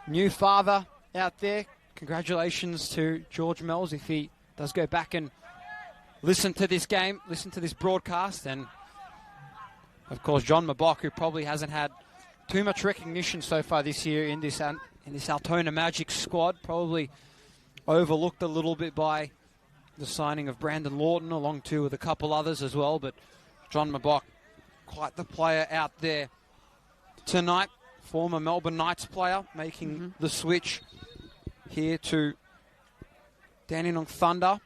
new father out there. Congratulations to George Mells if he does go back and listen to this game, listen to this broadcast. And, of course, John Mabok, who probably hasn't had too much recognition so far this year in this Altona Magic squad. Probably overlooked a little bit by the signing of Brandon Lawton, along too with a couple others as well. But John Mabok, quite the player out there tonight. Former Melbourne Knights player, making the switch here to Dandenong Thunder.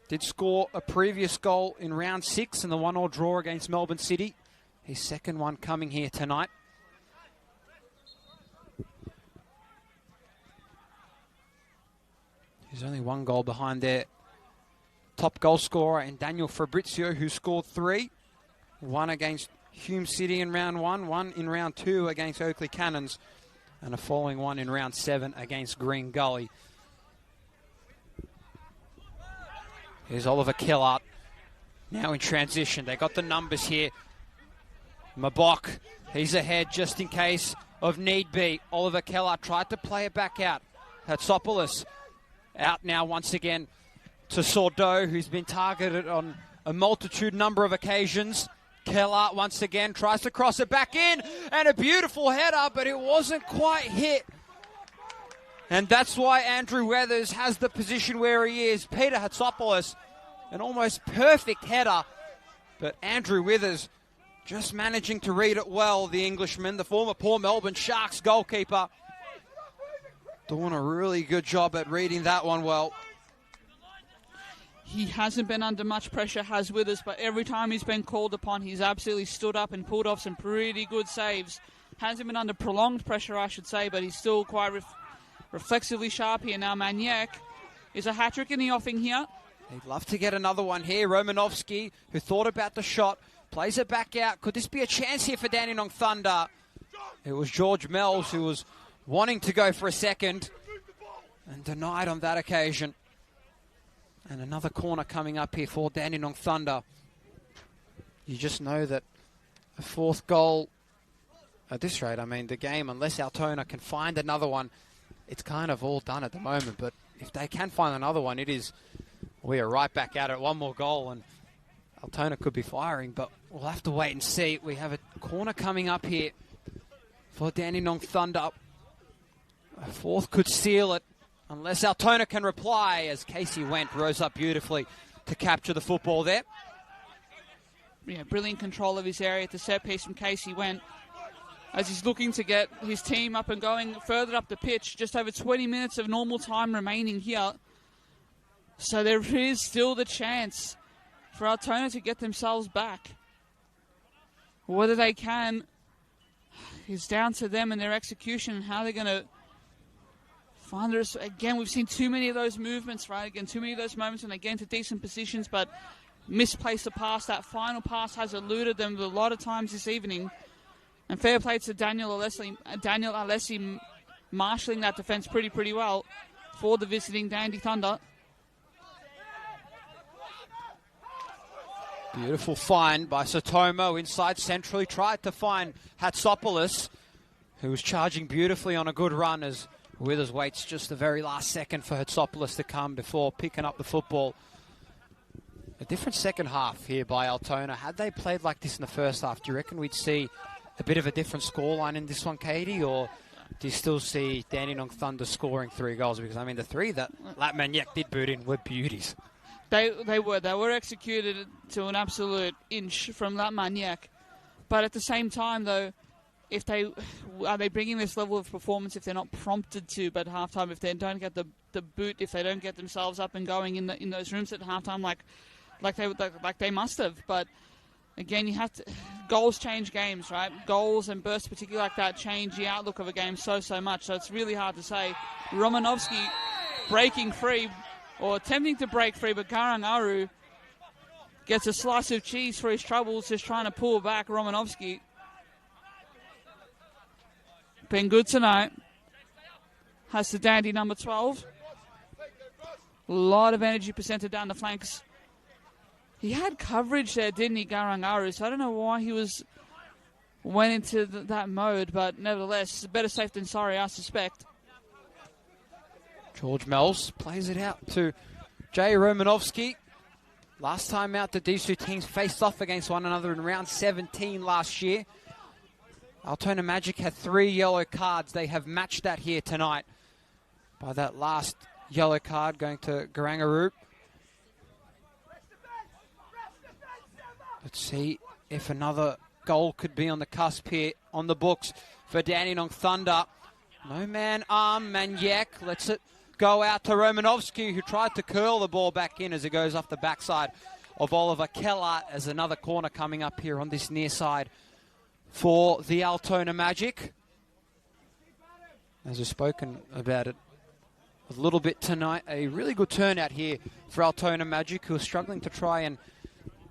Did score a previous goal in round 6 in the 1-1 draw against Melbourne City. His second one coming here tonight. He's only one goal behind their top goal scorer in Daniel Fabrizio, who scored 3. One against Hume City in round 1, one in round 2 against Oakley Cannons, and a following one in round 7 against Green Gully. Here's Oliver Kellart, now in transition. They got the numbers here. Mabok, he's ahead just in case of need be. Oliver Kellart tried to play it back out. Hatsopoulos out now once again to Sordo, who's been targeted on a number of occasions. Kellart once again tries to cross it back in, and a beautiful header, but it wasn't quite hit. And that's why Andrew Weathers has the position where he is. Peter Hatsopoulos, an almost perfect header, but Andrew Withers just managing to read it well, the Englishman, the former Port Melbourne Sharks goalkeeper, doing a really good job at reading that one well. He hasn't been under much pressure, has Withers, but every time he's been called upon, he's absolutely stood up and pulled off some pretty good saves. Hasn't been under prolonged pressure, I should say, but he's still quite reflexively sharp here. Now Maniac is a hat-trick in the offing here. He'd love to get another one here. Romanovsky, who thought about the shot, plays it back out. Could this be a chance here for Dandenong Thunder? It was George Mells who was wanting to go for a second and denied on that occasion. And another corner coming up here for Dandenong Thunder. You just know that a fourth goal at this rate, I mean, the game, unless Altona can find another one, it's kind of all done at the moment. But if they can find another one, we are right back at it. One more goal and Altona could be firing, but we'll have to wait and see. We have a corner coming up here for Dandenong Thunder. A fourth could seal it, unless Altona can reply, as Casey Wendt rose up beautifully to capture the football there. Yeah, brilliant control of his area at the set piece from Casey Wendt, as he's looking to get his team up and going further up the pitch. Just over 20 minutes of normal time remaining here. So there is still the chance for Altona to get themselves back. Whether they can is down to them and their execution and how they're going to find us. Again, we've seen too many of those movements, right? Again, too many of those moments when they get into decent positions, but misplace the pass. That final pass has eluded them a lot of times this evening. And fair play to Daniel Alessi marshalling that defense pretty well for the visiting Dandy Thunder. Beautiful find by Sotomo inside centrally. Tried to find Hatsopoulos, who was charging beautifully on a good run as Withers waits just the very last second for Hatsopoulos to come before picking up the football. A different second half here by Altona. Had they played like this in the first half, do you reckon we'd see a bit of a different scoreline in this one, Katie? Or do you still see Dandenong Thunder scoring 3 goals? Because, I mean, the 3 that Latmaniak did boot in were beauties. They were executed to an absolute inch from Latmaniak. But at the same time, though, are they bringing this level of performance if they're not prompted to? But at halftime, if they don't get the boot, if they don't get themselves up and going in those rooms at halftime, like they must have. But again, you have to. Goals change games, right? Goals and bursts, particularly like that, change the outlook of a game so much. So it's really hard to say. Romanovsky breaking free, or attempting to break free, but Garangaru gets a slice of cheese for his troubles, just trying to pull back Romanovsky. Been good tonight. Has the dandy number 12. A lot of energy presented down the flanks. He had coverage there, didn't he, Garangaru? So I don't know why he went into that mode, but nevertheless, better safe than sorry, I suspect. George Mells plays it out to Jay Romanovsky. Last time out, these two teams faced off against one another in round 17 last year. Altona Magic had 3 yellow cards. They have matched that here tonight by that last yellow card going to Garangaru. Let's see if another goal could be on the cusp here on the books for Dandenong Thunder. No man arm, Maniak lets it go out to Romanovsky, who tried to curl the ball back in as it goes off the backside of Oliver Kellart, as another corner coming up here on this near side for the Altona Magic. As we've spoken about it a little bit tonight, a really good turnout here for Altona Magic, who are struggling to try and,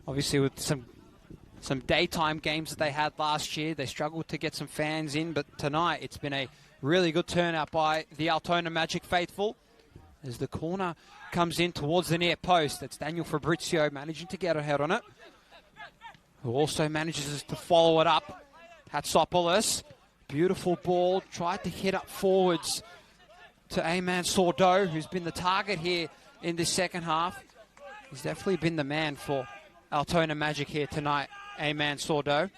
obviously with some daytime games that they had last year, they struggled to get some fans in, but tonight it's been a really good turnout by the Altona Magic faithful. As the corner comes in towards the near post, that's Daniel Fabrizio managing to get ahead on it, who also manages to follow it up. Hatsopoulos, beautiful ball, tried to hit up forwards to Ayman Sordo, who's been the target here in this second half. He's definitely been the man for Altona Magic here tonight, Ayman Sordo.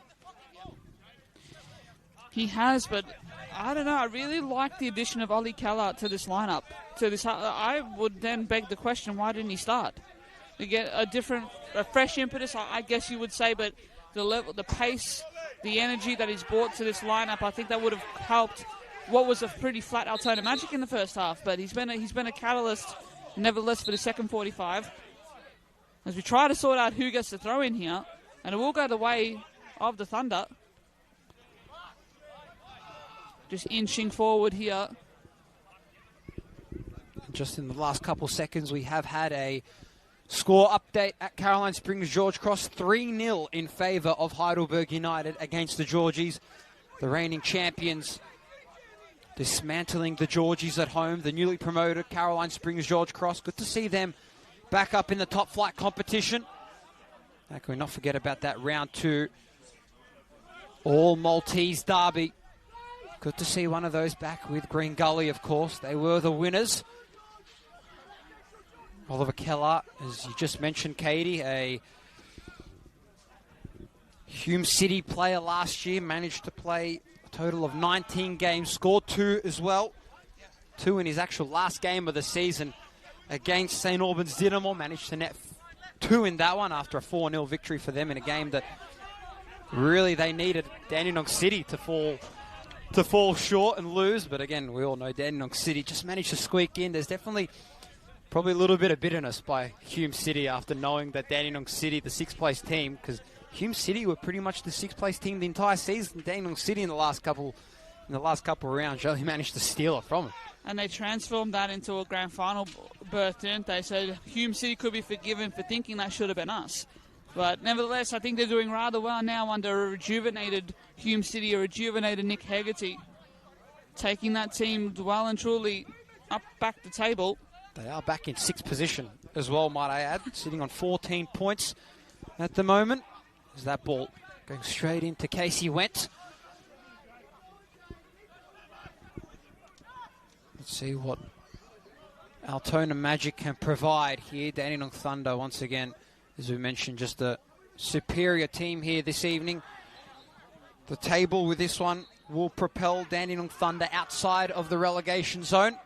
He has, but I don't know. I really like the addition of Ollie Kellart to this lineup. I would then beg the question, why didn't he start? To get a fresh impetus, I guess you would say, but the level, the pace, the energy that he's brought to this lineup, I think that would have helped what was a pretty flat Altona Magic in the first half. But he's been a catalyst, nevertheless, for the second 45. As we try to sort out who gets the throw in here, and it will go the way of the Thunder. Just inching forward here. Just in the last couple seconds, we have had a score update at Caroline Springs George Cross. 3-0 in favour of Heidelberg United against the Georgies. The reigning champions dismantling the Georgies at home. The newly promoted Caroline Springs George Cross. Good to see them back up in the top flight competition. How can we not forget about that round 2 all Maltese derby. Good to see one of those back with Green Gully, of course. They were the winners. Oliver Kellart, as you just mentioned, Katie, a Hume City player last year, managed to play a total of 19 games, scored 2 as well. 2 in his actual last game of the season against St. Albans Dynamo. Managed to net 2 in that one after a 4-0 victory for them in a game that really they needed Dandenong City to fall short and lose. But again, we all know Dandenong City just managed to squeak in. There's definitely probably a little bit of bitterness by Hume City after knowing that Dandenong City, the 6th place team, because Hume City were pretty much the 6th place team the entire season. Dandenong City in the last couple of rounds really managed to steal it from them. And they transformed that into a grand final berth, didn't they? So Hume City could be forgiven for thinking that should have been us. But nevertheless, I think they're doing rather well now under a rejuvenated Hume City, a rejuvenated Nick Hegarty, taking that team well and truly up back the table. They are back in 6th position as well, might I add, sitting on 14 points at the moment. Is that ball going straight into Casey Went? Let's see what Altona Magic can provide here. Dandenong Thunder, once again, as we mentioned, just a superior team here this evening. The table with this one will propel Dandenong Thunder outside of the relegation zone.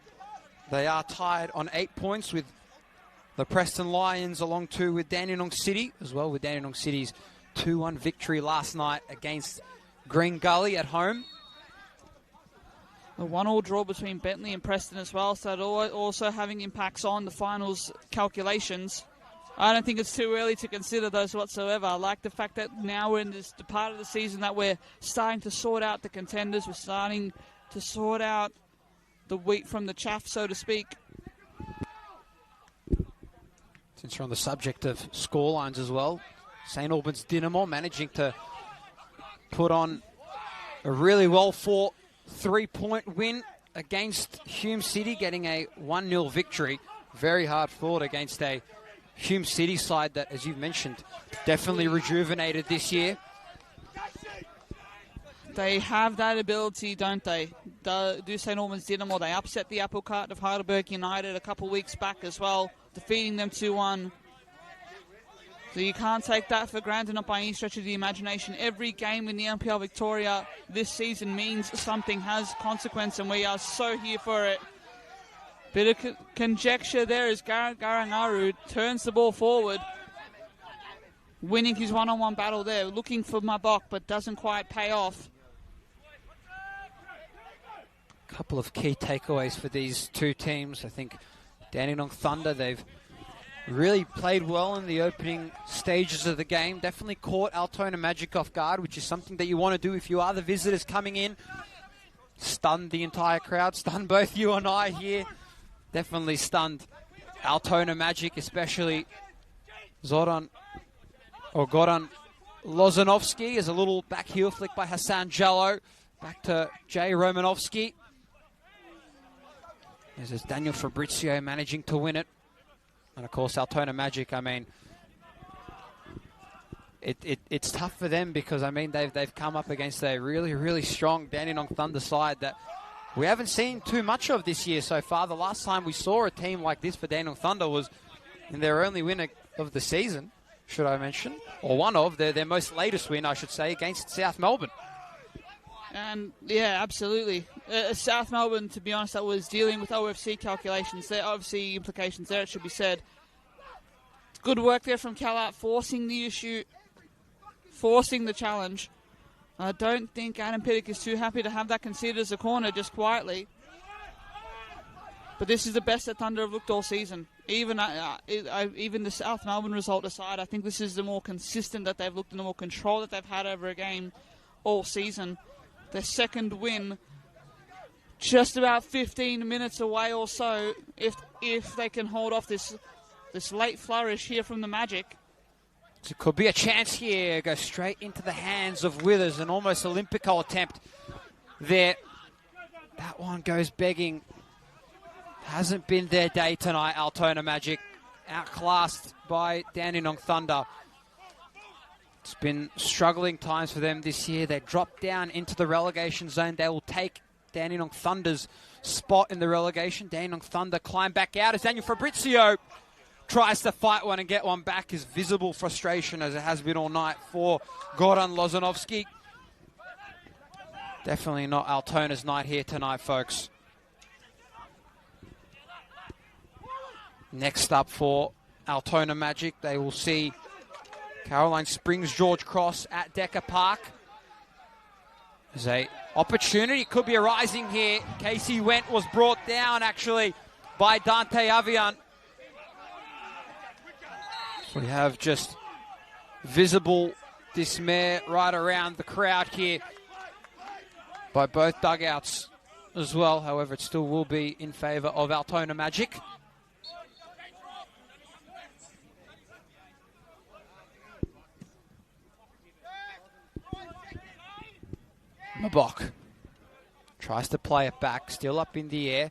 They are tied on 8 points with the Preston Lions, along too with Dandenong City, as well with Dandenong City's 2-1 victory last night against Green Gully at home. A 1-1 draw between Bentley and Preston as well, so also having impacts on the finals calculations. I don't think it's too early to consider those whatsoever. I like the fact that now we're in the part of the season that we're starting to sort out the contenders. We're starting to sort out the wheat from the chaff, so to speak. Since we're on the subject of scorelines as well, St. Albans Dynamo managing to put on a really well-fought 3-point win against Hume City, getting a 1-0 victory. Very hard fought against a Hume City side that, as you've mentioned, definitely rejuvenated this year. They have that ability, don't they? Do St. Albans Dynamo. They upset the apple cart of Heidelberg United a couple weeks back as well, defeating them 2-1. So you can't take that for granted, not by any stretch of the imagination. Every game in the NPL Victoria this season means something, has consequence, and we are so here for it. Bit of conjecture there as Garangaru turns the ball forward, winning his one-on-one battle there, looking for Mabok, but doesn't quite pay off. Couple of key takeaways for these two teams. I think Dandenong Thunder, they've really played well in the opening stages of the game. Definitely caught Altona Magic off guard, which is something that you want to do if you are the visitors coming in. Stunned the entire crowd, stunned both you and I here. Definitely stunned Altona Magic, especially Goran Lozanovsky, as a little back heel flick by Hassan Jallo. Back to Jay Romanovsky. There's Daniel Fabrizio managing to win it. And of course, Altona Magic, I mean, it's tough for them because, I mean, they've come up against a really, really strong Dandenong Thunder side that we haven't seen too much of this year so far. The last time we saw a team like this for Dandenong Thunder was in their only win of the season, should I mention, or one of their most latest win, I should say, against South Melbourne. And yeah, absolutely. South Melbourne, to be honest, that was dealing with OFC calculations there, OFC implications there, it should be said. Good work there from Calart, forcing the issue, forcing the challenge. I don't think Adam Piddock is too happy to have that considered as a corner just quietly. But this is the best that Thunder have looked all season. Even the South Melbourne result aside, I think this is the more consistent that they've looked and the more control that they've had over a game all season. Their second win, just about 15 minutes away or so, if they can hold off this late flourish here from the Magic. So it could be a chance here. Go straight into the hands of Withers, an almost Olympico attempt there. That one goes begging. Hasn't been their day tonight, Altona Magic. Outclassed by Dandenong Thunder. It's been struggling times for them this year. They dropped down into the relegation zone. They will take Dandenong Thunder's spot in the relegation. Dandenong Thunder climb back out as Daniel Fabrizio tries to fight one and get one back. His visible frustration, as it has been all night, for Goran Lozanovsky. Definitely not Altona's night here tonight, folks. Next up for Altona Magic, they will see Caroline Springs George Cross at Decker Park. There's a opportunity, could be arising here. Casey Went was brought down actually by Dante Avian. So we have just visible dismay right around the crowd here by both dugouts as well. However, it still will be in favour of Altona Magic. Mabok tries to play it back, still up in the air.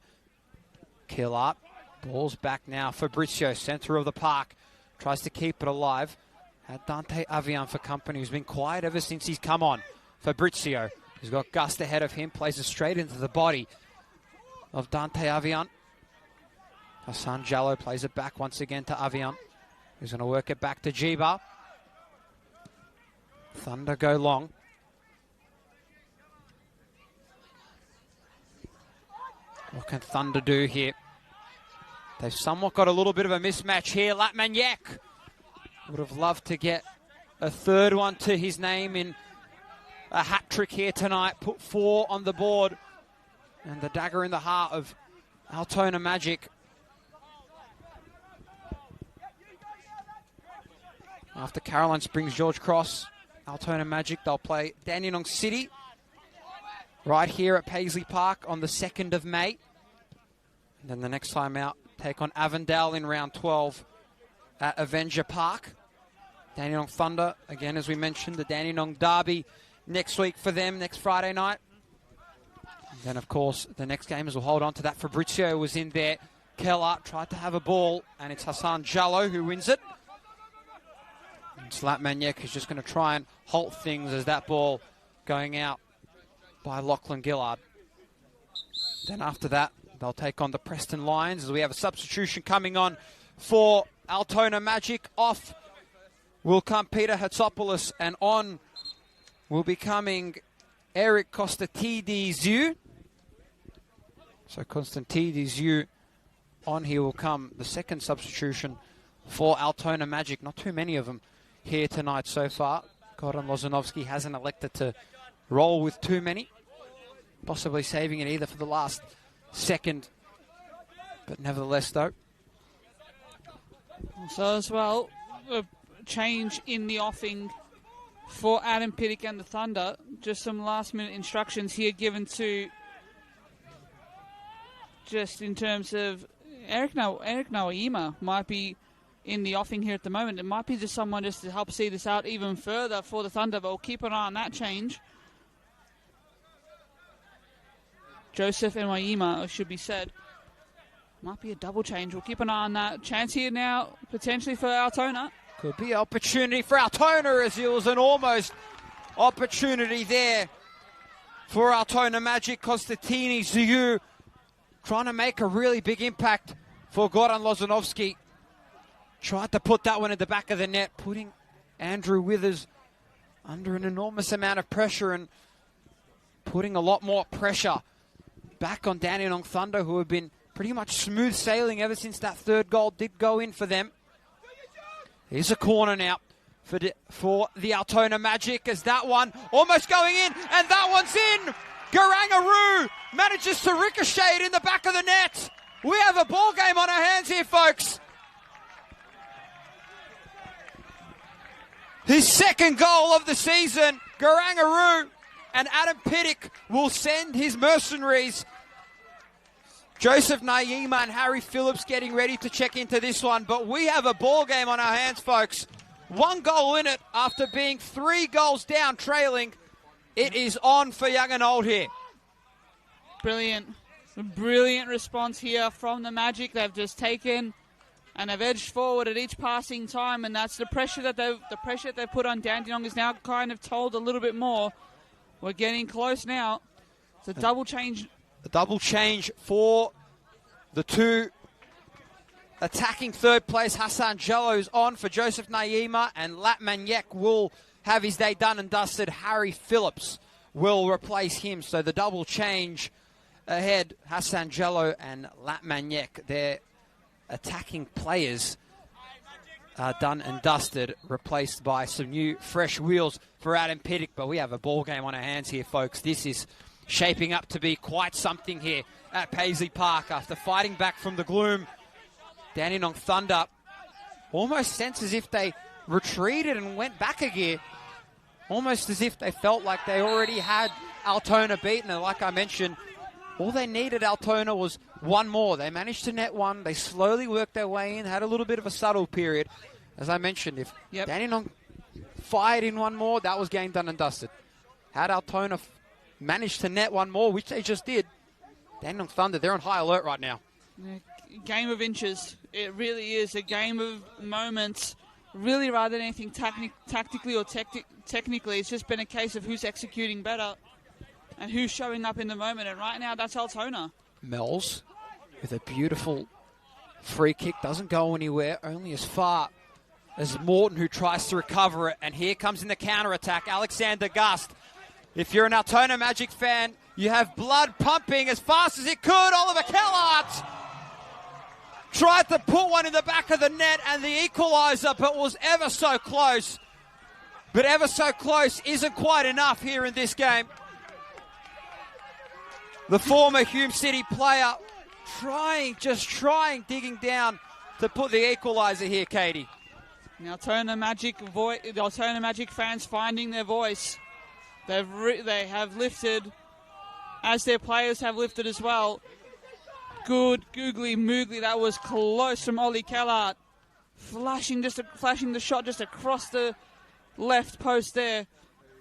Kill up, ball's back now. Fabrizio, centre of the park, tries to keep it alive. Had Dante Avian for company, who's been quiet ever since he's come on. Fabrizio, who's got Gust ahead of him, plays it straight into the body of Dante Avian. Hassan Jallo plays it back once again to Avian, who's going to work it back to Jiba. Thunder go long. What can Thunder do here? They've somewhat got a little bit of a mismatch here. Latmaniak would have loved to get a third one to his name in a hat trick here tonight. Put 4 on the board. And the dagger in the heart of Altona Magic. After Caroline Springs, George Cross, Altona Magic, they'll play Dandenong City right here at Paisley Park on the 2nd of May. And then the next time out, take on Avondale in round 12 at Avenger Park. Dandenong Thunder, again, as we mentioned, the Dandenong Derby next week for them, next Friday night. And then, of course, the next game, as we'll hold on to that, Fabrizio was in there. Keller tried to have a ball, and it's Hassan Jallo who wins it. And Slatmaniak is just going to try and halt things as that ball going out by Lachlan Gillard. Then after that, they'll take on the Preston Lions as we have a substitution coming on for Altona Magic. Off will come Peter Hatsopoulos, and on will be coming Eric Constantidiziu. So Constantidiziu on here will come the second substitution for Altona Magic. Not too many of them here tonight so far. Goran Lozanovsky hasn't elected to roll with too many, possibly saving it either for the last second, but nevertheless though. So as well, a change in the offing for Adam Piddick and the Thunder. Just some last minute instructions here given to, just in terms of Eric Nawaima might be in the offing here at the moment. It might be just someone just to help see this out even further for the Thunder, but we'll keep an eye on that change. Joseph and Waima, should be said. Might be a double change. We'll keep an eye on that. Chance here now, potentially for Altona. Could be an opportunity for Altona, as it was an almost opportunity there for Altona Magic. Constantini Ziyu trying to make a really big impact for Goran Lozanovsky. Tried to put that one in the back of the net, putting Andrew Withers under an enormous amount of pressure and putting a lot more pressure back on Dandenong Thunder, who have been pretty much smooth sailing ever since that third goal did go in for them. Here's a corner now for the Altona Magic, as that one almost going in, and that one's in! Garangaroo manages to ricochet it in the back of the net. We have a ball game on our hands here, folks. His second goal of the season, Garangaroo, and Adam Piddick will send his mercenaries. Joseph Naima and Harry Phillips getting ready to check into this one, but we have a ball game on our hands, folks. 1 goal in it after being 3 goals down, trailing. It is on for young and old here. Brilliant. Brilliant response here from the Magic. They've just taken and they've edged forward at each passing time, and that's the pressure that they've put on Dandenong is now kind of told a little bit more. We're getting close now. It's a double change. A double change for the two attacking third place. Hassan Jallo's on for Joseph Naima, and Latmaniak will have his day done and dusted. Harry Phillips will replace him. So the double change ahead, Hassan Jallo and Latmaniak, their attacking players are done and dusted, replaced by some new fresh wheels for Adam Piddick. But we have a ball game on our hands here, folks. This is shaping up to be quite something here at Paisley Park. After fighting back from the gloom, Dandenong Thunder almost sense as if they retreated and went back a gear, almost as if they felt like they already had Altona beaten. And like I mentioned, all they needed Altona was one more. They managed to net one. They slowly worked their way in, had a little bit of a subtle period. As I mentioned, if Dandenong fired in one more, that was game done and dusted. Had Altona managed to net one more, which they just did, Dandenong Thunder, they're on high alert right now. Game of inches. It really is a game of moments really rather than anything tactically or technically. It's just been a case of who's executing better and who's showing up in the moment. And right now, that's Altona. Mel's with a beautiful free kick. Doesn't go anywhere, only as far as Morton, who tries to recover it. And here comes in the counter-attack, Alexander Gust. If you're an Altona Magic fan, you have blood pumping as fast as it could. Oliver Kellart tried to put one in the back of the net and the equaliser, but was ever so close. But ever so close isn't quite enough here in this game. The former Hume City player trying, digging down to put the equaliser here, Katie. The Altona Magic fans finding their voice. They have lifted, as their players have lifted as well. Good googly moogly, that was close from Ollie Kellart. Flashing the shot just across the left post there.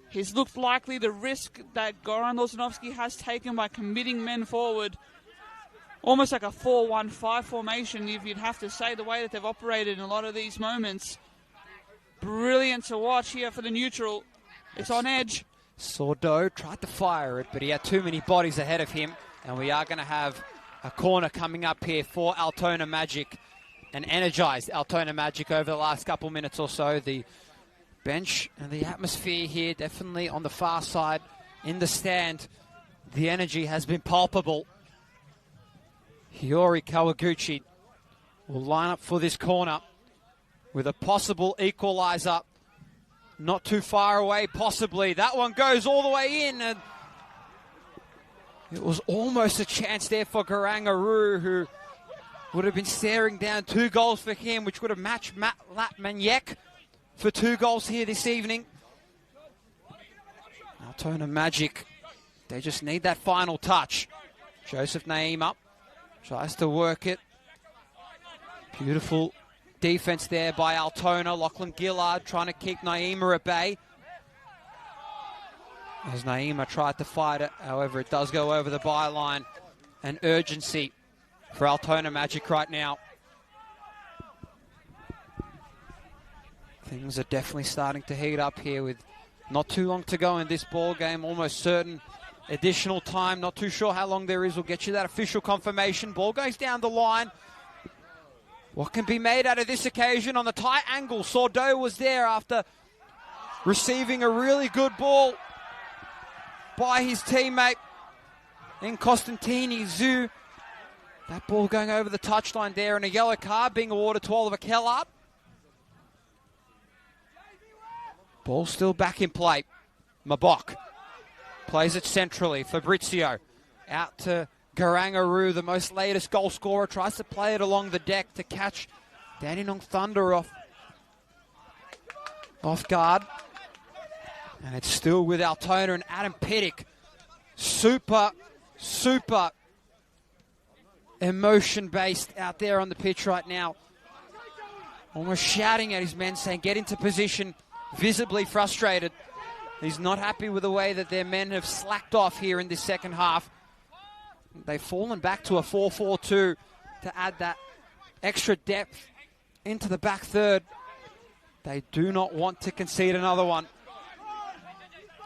He's looked likely the risk that Goran Lozanovsky has taken by committing men forward. Almost like a 4-1-5 formation, if you'd have to say, the way that they've operated in a lot of these moments. Brilliant to watch here for the neutral. It's on edge. Sordo tried to fire it, but he had too many bodies ahead of him. And we are going to have a corner coming up here for Altona Magic. An energised Altona Magic over the last couple minutes or so. The bench and the atmosphere here definitely on the far side in the stand. The energy has been palpable. Hiyori Kawaguchi will line up for this corner with a possible equaliser. Not too far away, possibly. That one goes all the way in. And it was almost a chance there for Garangaru, who would have been staring down 2 goals for him, which would have matched Matt Latmaniak for 2 goals here this evening. Altona Magic, they just need that final touch. Joseph Naeem up, tries to work it. Beautiful defense there by Altona. Lachlan Gillard trying to keep Naima at bay. As Naima tried to fight it, however, it does go over the byline. And urgency for Altona Magic right now. Things are definitely starting to heat up here with not too long to go in this ball game. Almost certain additional time. Not too sure how long there is. We'll get you that official confirmation. Ball goes down the line. What can be made out of this occasion on the tight angle? Sordo was there after receiving a really good ball by his teammate in Costantini Zoo. That ball going over the touchline there, and a yellow card being awarded to Oliver Kellart. Ball still back in play. Mabok plays it centrally. Fabrizio out to Garangaru, the most latest goal scorer, tries to play it along the deck to catch Dandenong Thunder off guard. And it's still with Altona and Adam Pittick. Super emotion-based out there on the pitch right now. Almost shouting at his men, saying, get into position, visibly frustrated. He's not happy with the way that their men have slacked off here in this second half. They've fallen back to a 4-4-2 to add that extra depth into the back third. They do not want to concede another one.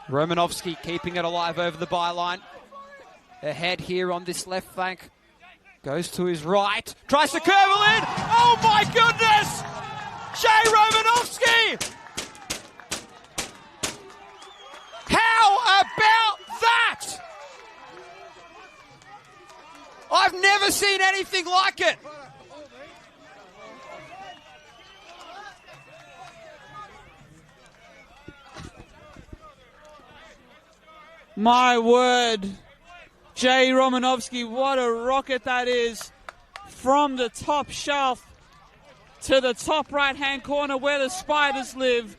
Romanovsky keeping it alive over the byline. Ahead here on this left flank. Goes to his right. Tries to curve it in. Oh my goodness! Jay Romanovsky! How about that? I've never seen anything like it. My word. Jay Romanovsky, what a rocket that is. From the top shelf to the top right-hand corner where the Spiders live.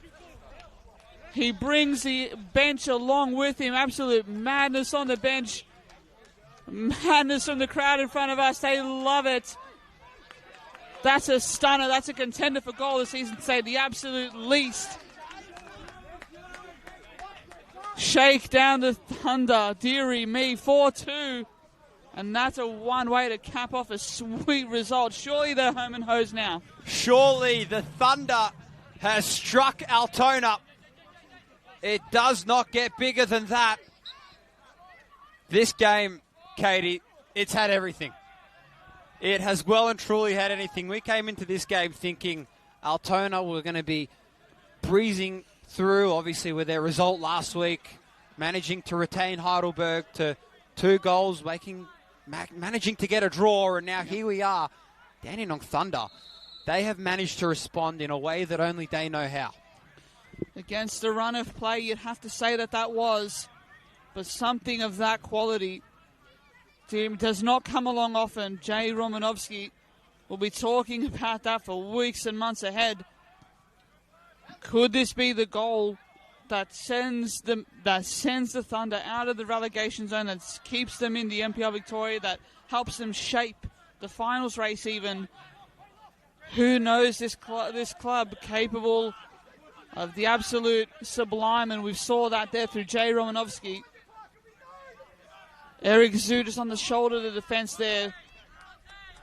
He brings the bench along with him. Absolute madness on the bench. Madness from the crowd in front of us. They love it. That's a stunner. That's a contender for goal this season, to say the absolute least. Shake down the Thunder. Dearie me. 4-2. And that's a one way to cap off a sweet result. Surely they're home and hose now. Surely the Thunder has struck Altona. It does not get bigger than that. This game, Katie, it's had everything. It has well and truly had anything. We came into this game thinking Altona were going to be breezing through, obviously, with their result last week, managing to retain Heidelberg to 2 goals, managing to get a draw, and now here we are. Dandenong Thunder, they have managed to respond in a way that only they know how. Against the run of play, you'd have to say that was, but something of that quality does not come along often. Jay Romanovsky will be talking about that for weeks and months ahead. Could this be the goal that sends the Thunder out of the relegation zone, that keeps them in the NPL Victoria, that helps them shape the finals race even? Who knows, this club capable of the absolute sublime, and we saw that there through Jay Romanovsky. Eric Zudas on the shoulder of the defence there.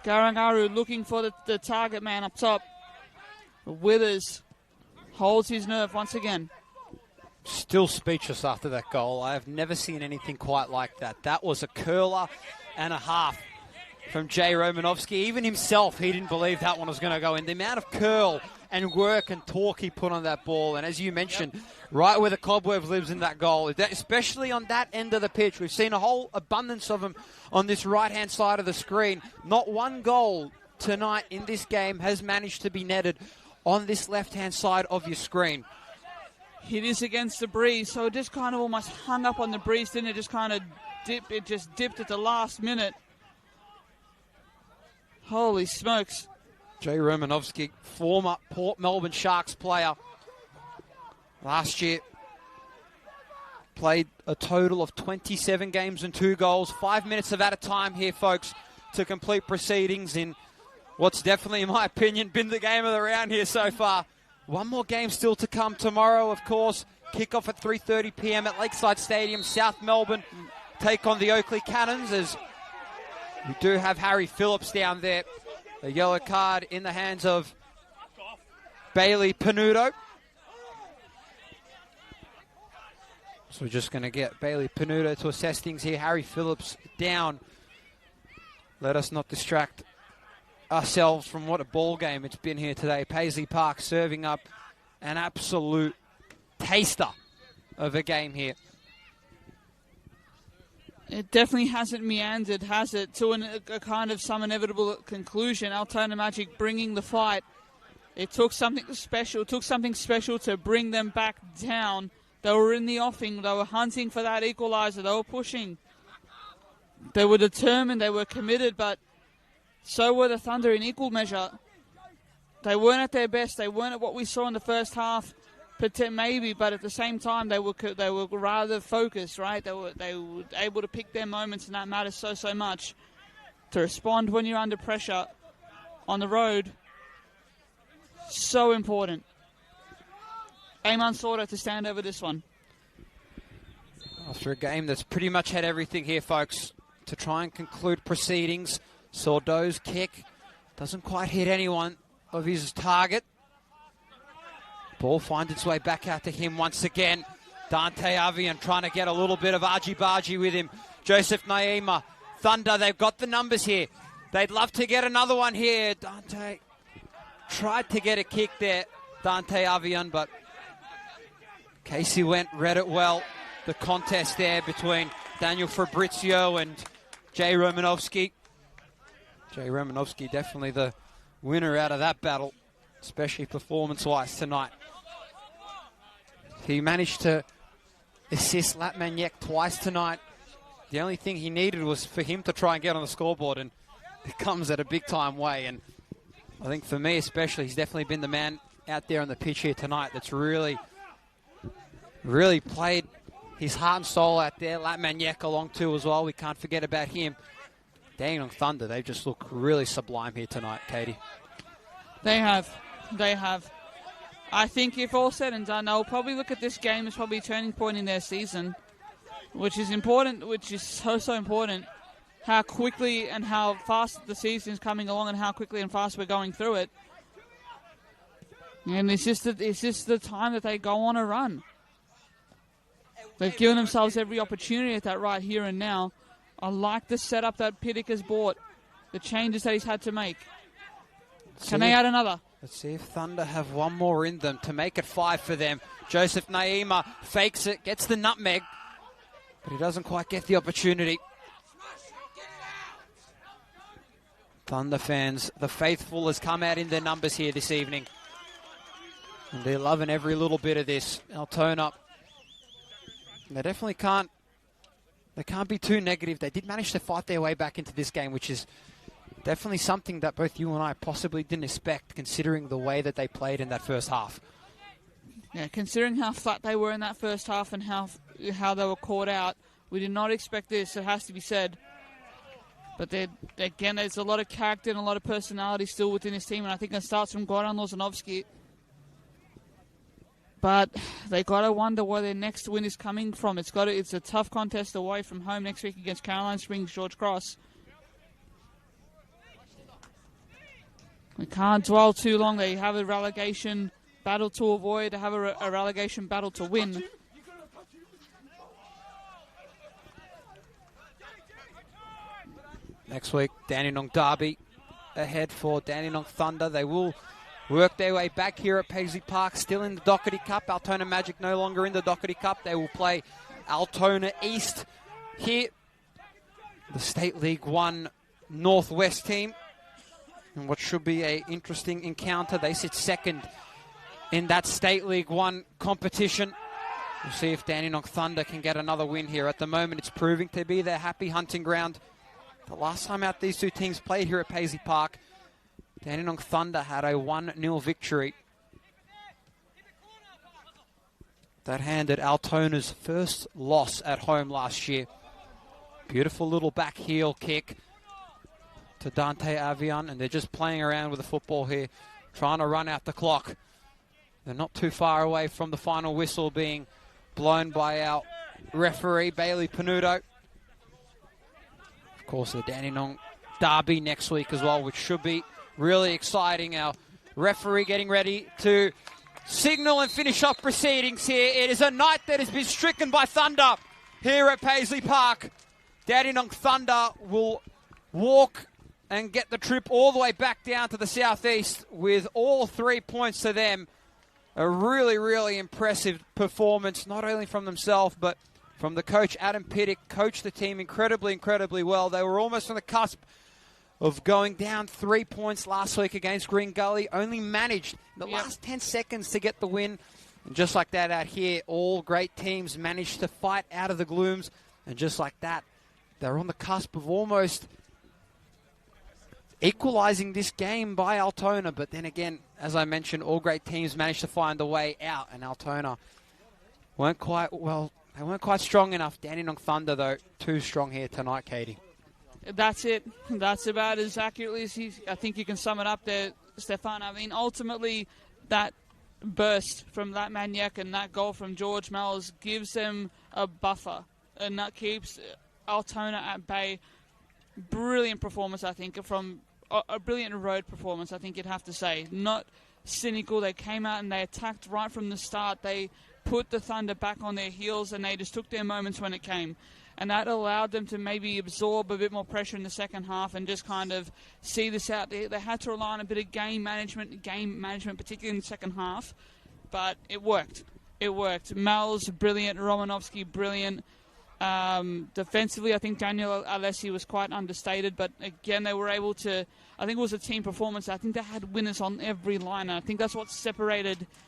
Garangaru looking for the target man up top. Withers holds his nerve once again. Still speechless after that goal. I have never seen anything quite like that. That was a curler and a half from Jay Romanovsky. Even himself, he didn't believe that one was going to go in. The amount of curl and work and torque he put on that ball. And as you mentioned, right where the cobweb lives in that goal, especially on that end of the pitch. We've seen a whole abundance of them on this right-hand side of the screen. Not one goal tonight in this game has managed to be netted on this left-hand side of your screen. It is against the breeze, so it just kind of almost hung up on the breeze, didn't it? Just kind of dipped. It just dipped at the last minute. Holy smokes. Jay Romanovsky, former Port Melbourne Sharks player. Last year, played a total of 27 games and 2 goals. 5 minutes of added time here, folks, to complete proceedings in what's definitely, in my opinion, been the game of the round here so far. One more game still to come tomorrow, of course. Kickoff at 3:30 p.m. at Lakeside Stadium. South Melbourne take on the Oakley Cannons, as we do have Harry Phillips down there. A yellow card in the hands of Bailey Panuto. So we're just going to get Bailey Panuto to assess things here. Harry Phillips down. Let us not distract ourselves from what a ball game it's been here today. Paisley Park serving up an absolute taster of a game here. It definitely hasn't meandered, has it, to a kind of some inevitable conclusion. Altona Magic bringing the fight. It took something special. It took something special to bring them back down. They were in the offing. They were hunting for that equaliser. They were pushing. They were determined. They were committed, but so were the Thunder in equal measure. They weren't at their best. They weren't at what we saw in the first half, maybe, but at the same time they were rather focused, right? They were able to pick their moments, and that matters so much. To respond when you're under pressure on the road, so important. Eamon Sorda to stand over this one. After a game that's pretty much had everything here, folks, to try and conclude proceedings. Sordo's kick doesn't quite hit anyone of his target. Ball finds its way back out to him once again. Dante Avian trying to get a little bit of argy-bargy with him. Joseph Naima. Thunder, they've got the numbers here. They'd love to get another one here. Dante tried to get a kick there, Dante Avian, but Casey read it well. The contest there between Daniel Fabrizio and Jay Romanovsky. Jay Romanovsky definitely the winner out of that battle, especially performance-wise tonight. He managed to assist Latmaniak twice tonight. The only thing he needed was for him to try and get on the scoreboard, and it comes at a big-time way. And I think for me especially, he's definitely been the man out there on the pitch here tonight that's really played his heart and soul out there. Latmaniak along too as well. We can't forget about him. Dandenong Thunder, they just look really sublime here tonight, Katie. They have. I think if all said and done, they'll probably look at this game as probably a turning point in their season, which is important, which is so important. How quickly and how fast the season is coming along, and how quickly and fast we're going through it. And it's just the time that they go on a run. They've given themselves every opportunity at that right here and now. I like the setup that Piddick has brought, the changes that he's had to make. Can they add another? Let's see if Thunder have one more in them to make it 5 for them. Joseph Naima fakes it, gets the nutmeg, but he doesn't quite get the opportunity. Thunder fans, the faithful, has come out in their numbers here this evening. And they're loving every little bit of this. Altona, they definitely can't be too negative. They did manage to fight their way back into this game, which is definitely something that both you and I possibly didn't expect, considering the way that they played in that first half. Yeah, considering how flat they were in that first half and how they were caught out, we did not expect this, it has to be said. But again, there's a lot of character and a lot of personality still within this team, and I think it starts from Goran Lozanovsky. But they got to wonder where their next win is coming from. It's a tough contest away from home next week against Caroline Springs, George Cross. We can't dwell too long. They have a relegation battle to avoid, they have a relegation battle to win. Next week, Dandenong Derby ahead for Dandenong Thunder. They will work their way back here at Paisley Park, still in the Doherty Cup. Altona Magic no longer in the Doherty Cup. They will play Altona East here, the State League 1 Northwest team. And what should be an interesting encounter. They sit second in that State League 1 competition. We'll see if Dandenong Thunder can get another win here. At the moment, it's proving to be their happy hunting ground. The last time out these two teams played here at Paisley Park, Dandenong Thunder had a 1-0 victory. That handed Altona's first loss at home last year. Beautiful little back heel kick to Dante Avian, and they're just playing around with the football here, trying to run out the clock. They're not too far away from the final whistle being blown by our referee, Bailey Panuto. Of course, the Dandenong Derby next week as well, which should be really exciting. Our referee getting ready to signal and finish off proceedings here. It is a night that has been stricken by thunder here at Paisley Park. Dandenong Thunder will walk and get the trip all the way back down to the southeast with all 3 points to them. A really, really impressive performance, not only from themselves, but from the coach, Adam Piddick. Coached the team incredibly, incredibly well. They were almost on the cusp of going down 3 points last week against Green Gully. Only managed in the last 10 seconds to get the win. And just like that out here, all great teams managed to fight out of the glooms. And just like that, they're on the cusp of almost equalizing this game by Altona. But then again, as I mentioned, all great teams managed to find a way out. And Altona weren't quite, well, they weren't quite strong enough. Dandenong Thunder, though, too strong here tonight, Katie. That's it. That's about as accurately as I think you can sum it up there, Stefan. I mean, ultimately, that burst from that Maniac and that goal from George Mells gives them a buffer, and that keeps Altona at bay. Brilliant performance, I think, from a brilliant road performance, I think you'd have to say. Not cynical. They came out and they attacked right from the start. They put the Thunder back on their heels, and they just took their moments when it came. And that allowed them to maybe absorb a bit more pressure in the second half and just kind of see this out. They had to rely on a bit of game management, particularly in the second half. But it worked. It worked. Mel's brilliant. Romanovsky brilliant. Defensively, I think Daniel Alessi was quite understated. But again, they were able to, I think it was a team performance. I think they had winners on every line. And I think that's what separated